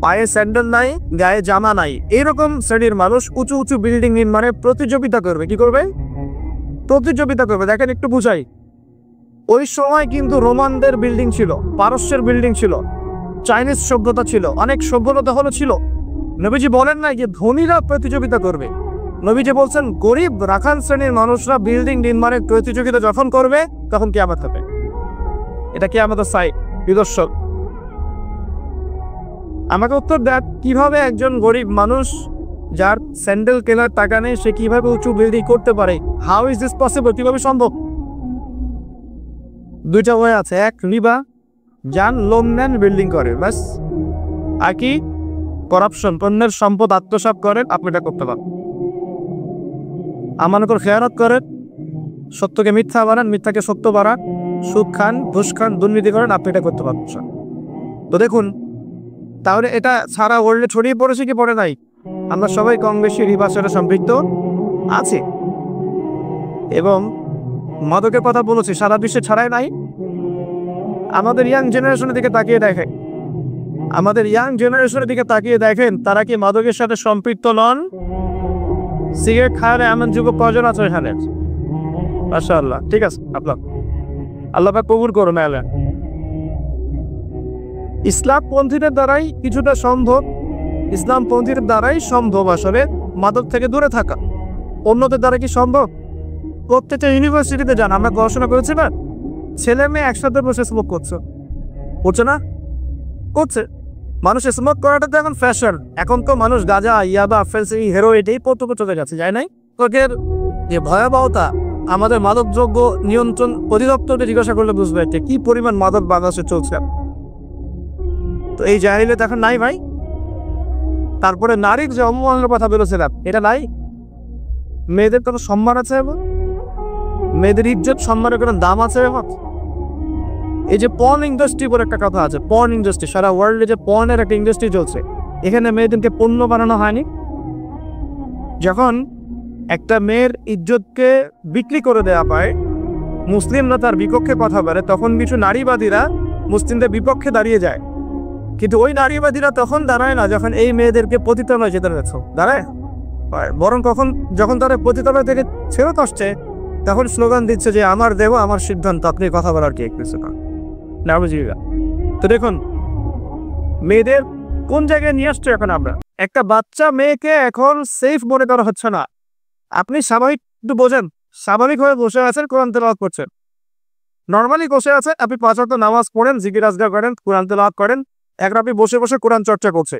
পায়ে স্যান্ডেল নাই, গায়ে জামা নাই, এরকম শ্রেণীর মানুষ উঁচু উঁচু বিল্ডিং নির্মাণে প্রতিযোগিতা করবে। কি করবে? প্রতিযোগিতা করবে। দেখেন একটু বুঝাই, ওই সময় কিন্তু রোমানদের বিল্ডিং ছিল, পারস্যের বিল্ডিং ছিল, চাইনিজ সভ্যতা ছিল, অনেক সভ্যতা হলো ছিল। নবীজি বলেন না যে ধনীরা প্রতিযোগিতা করবে, নবীজি বলছেন গরিব রাখাল শ্রেণীর মানুষরা বিল্ডিং নির্মাণের প্রতিযোগিতা যখন করবে তখন কিয়ামত হবে। এটা কি আমাদের সাইড নিদর্শন? আমাকে উত্তর দেন, কিভাবে একজন গরিব মানুষ যার স্যান্ডেল কেনার টাকা নেই সে কিভাবে উঁচু বিল্ডিং করতে পারে? How is this possible? কিভাবে সম্ভব? দুইটা ওয়ে আছে, এক রিবা, যান লোন নেন বিল্ডিং করে, ব্যাস। আর কি করাপশন, অন্যের সম্পদ আত্মসাৎ করেন, আপনি এটা করতে পারেন। আমানতের খেয়ানত করেন, সত্যকে মিথ্যা বানান, মিথ্যাকে সত্য বানান, সুদ খান, ঘুষ খান, দুর্নীতি করেন, আপনি এটা করতে পারছেন। তো দেখুন, তাহলে এটা সারা ওয়ার্ল্ডে ছড়িয়ে পড়েছে কি পড়ে নাই? আমরা সবাই কম বেশি রিবার সাথে সম্পৃক্ত আছি। এবং মাদকের কথা বলেছি, সারা বিশ্বে ছাড়াই নাই। আমাদের ইয়াং জেনারেশনের দিকে তাকিয়ে দেখেন, আমাদের ইয়াং জেনারেশনের দিকে তাকিয়ে দেখেন, তারা কি মাদকের সাথে সম্পৃক্ত নন? সিগারেট খাওয়ালে এমন যুবক কজন আছে এখানে? মাশাআল্লাহ, ঠিক আছে, আপনার আল্লাহ পাক কবুল করুন। ইসলামপন্থীদের দ্বারাই কিছুটা সম্ভব, ইসলামপন্থীদের দ্বারাই সম্ভব আসলে মাদক থেকে দূরে থাকা। অন্যদের দ্বারা কি সম্ভব? প্রত্যেকটা ইউনিভার্সিটিতে যান, আমরা পড়াশোনা করেছি না, ছেলে মেয়ে একসাথে বসে স্মোক করছে না? করছে। মানুষ স্মোক করাটা তো এখন ফ্যাশন। এখন তো মানুষ গাঁজা, ইয়াবা, ফেন্সিং, হেরো এটাই প্রত্যক্ষ চলে গেছে, যায় নাই? তোকের যে ভয়াবহতা, আমাদের মাদকদ্রব্য নিয়ন্ত্রণ অধিদপ্তরকে জিজ্ঞাসা করলে বুঝবে এটা কি পরিমাণ মাদক বাংলাদেশে চলছে। তো এই জাহিলিয়াত এখন নাই ভাই। তারপরে নারীর যে অবমাননার কথা বলেছিলাম, এটা নাই। মেয়েদের কোনো সম্মান আছে এবং মেয়েদের ইজ্জত সম্মানের কোনো দাম আছে এবং এই যে পর্ন ইন্ডাস্ট্রি বলে একটা কথা আছে, পর্ন ইন্ডাস্ট্রি, সারা ওয়ার্ল্ডে যে পর্নের একটা ইন্ডাস্ট্রি চলছে, এখানে মেয়েদেরকে পণ্য বানানো হয়নি। যখন একটা মেয়ের ইজ্জতকে বিক্রি করে দেওয়া হয়, মুসলিমরা তার বিপক্ষে কথা বলে, তখন কিছু নারীবাদীরা মুসলিমদের বিপক্ষে দাঁড়িয়ে যায়। কিন্তু ওই নারীবাদীরা তখন দাঁড়ায় না যখন এই মেয়েদেরকে পতিতালয় যেতে রয়েছে, দাঁড়ায়। বরং যখন তারা পতিতালয় থেকে ফেরত আসছে, তখন স্লোগান দিচ্ছে যে আমার দেব, আমার সিদ্ধান্ত, আপনি কথা বলার কি কিছু না। তো দেখুন মেয়েদের কোন জায়গায় নিয়ে আসছে এখন আমরা। একটা বাচ্চা মেয়েকে এখন সেফ মনে করা হচ্ছে না। আপনি স্বাভাবিক একটু বোঝেন, স্বাভাবিকভাবে বসে আছেন, কোরআন তেলাওয়াত করছেন, নর্মালি বসে আছেন, আপনি 5 ওয়াক্ত নামাজ পড়েন, জিকির আজকার করেন, কোরআন তেলাওয়াত করেন, এখন আপনি বসে বসে কোরআন চর্চা করছে।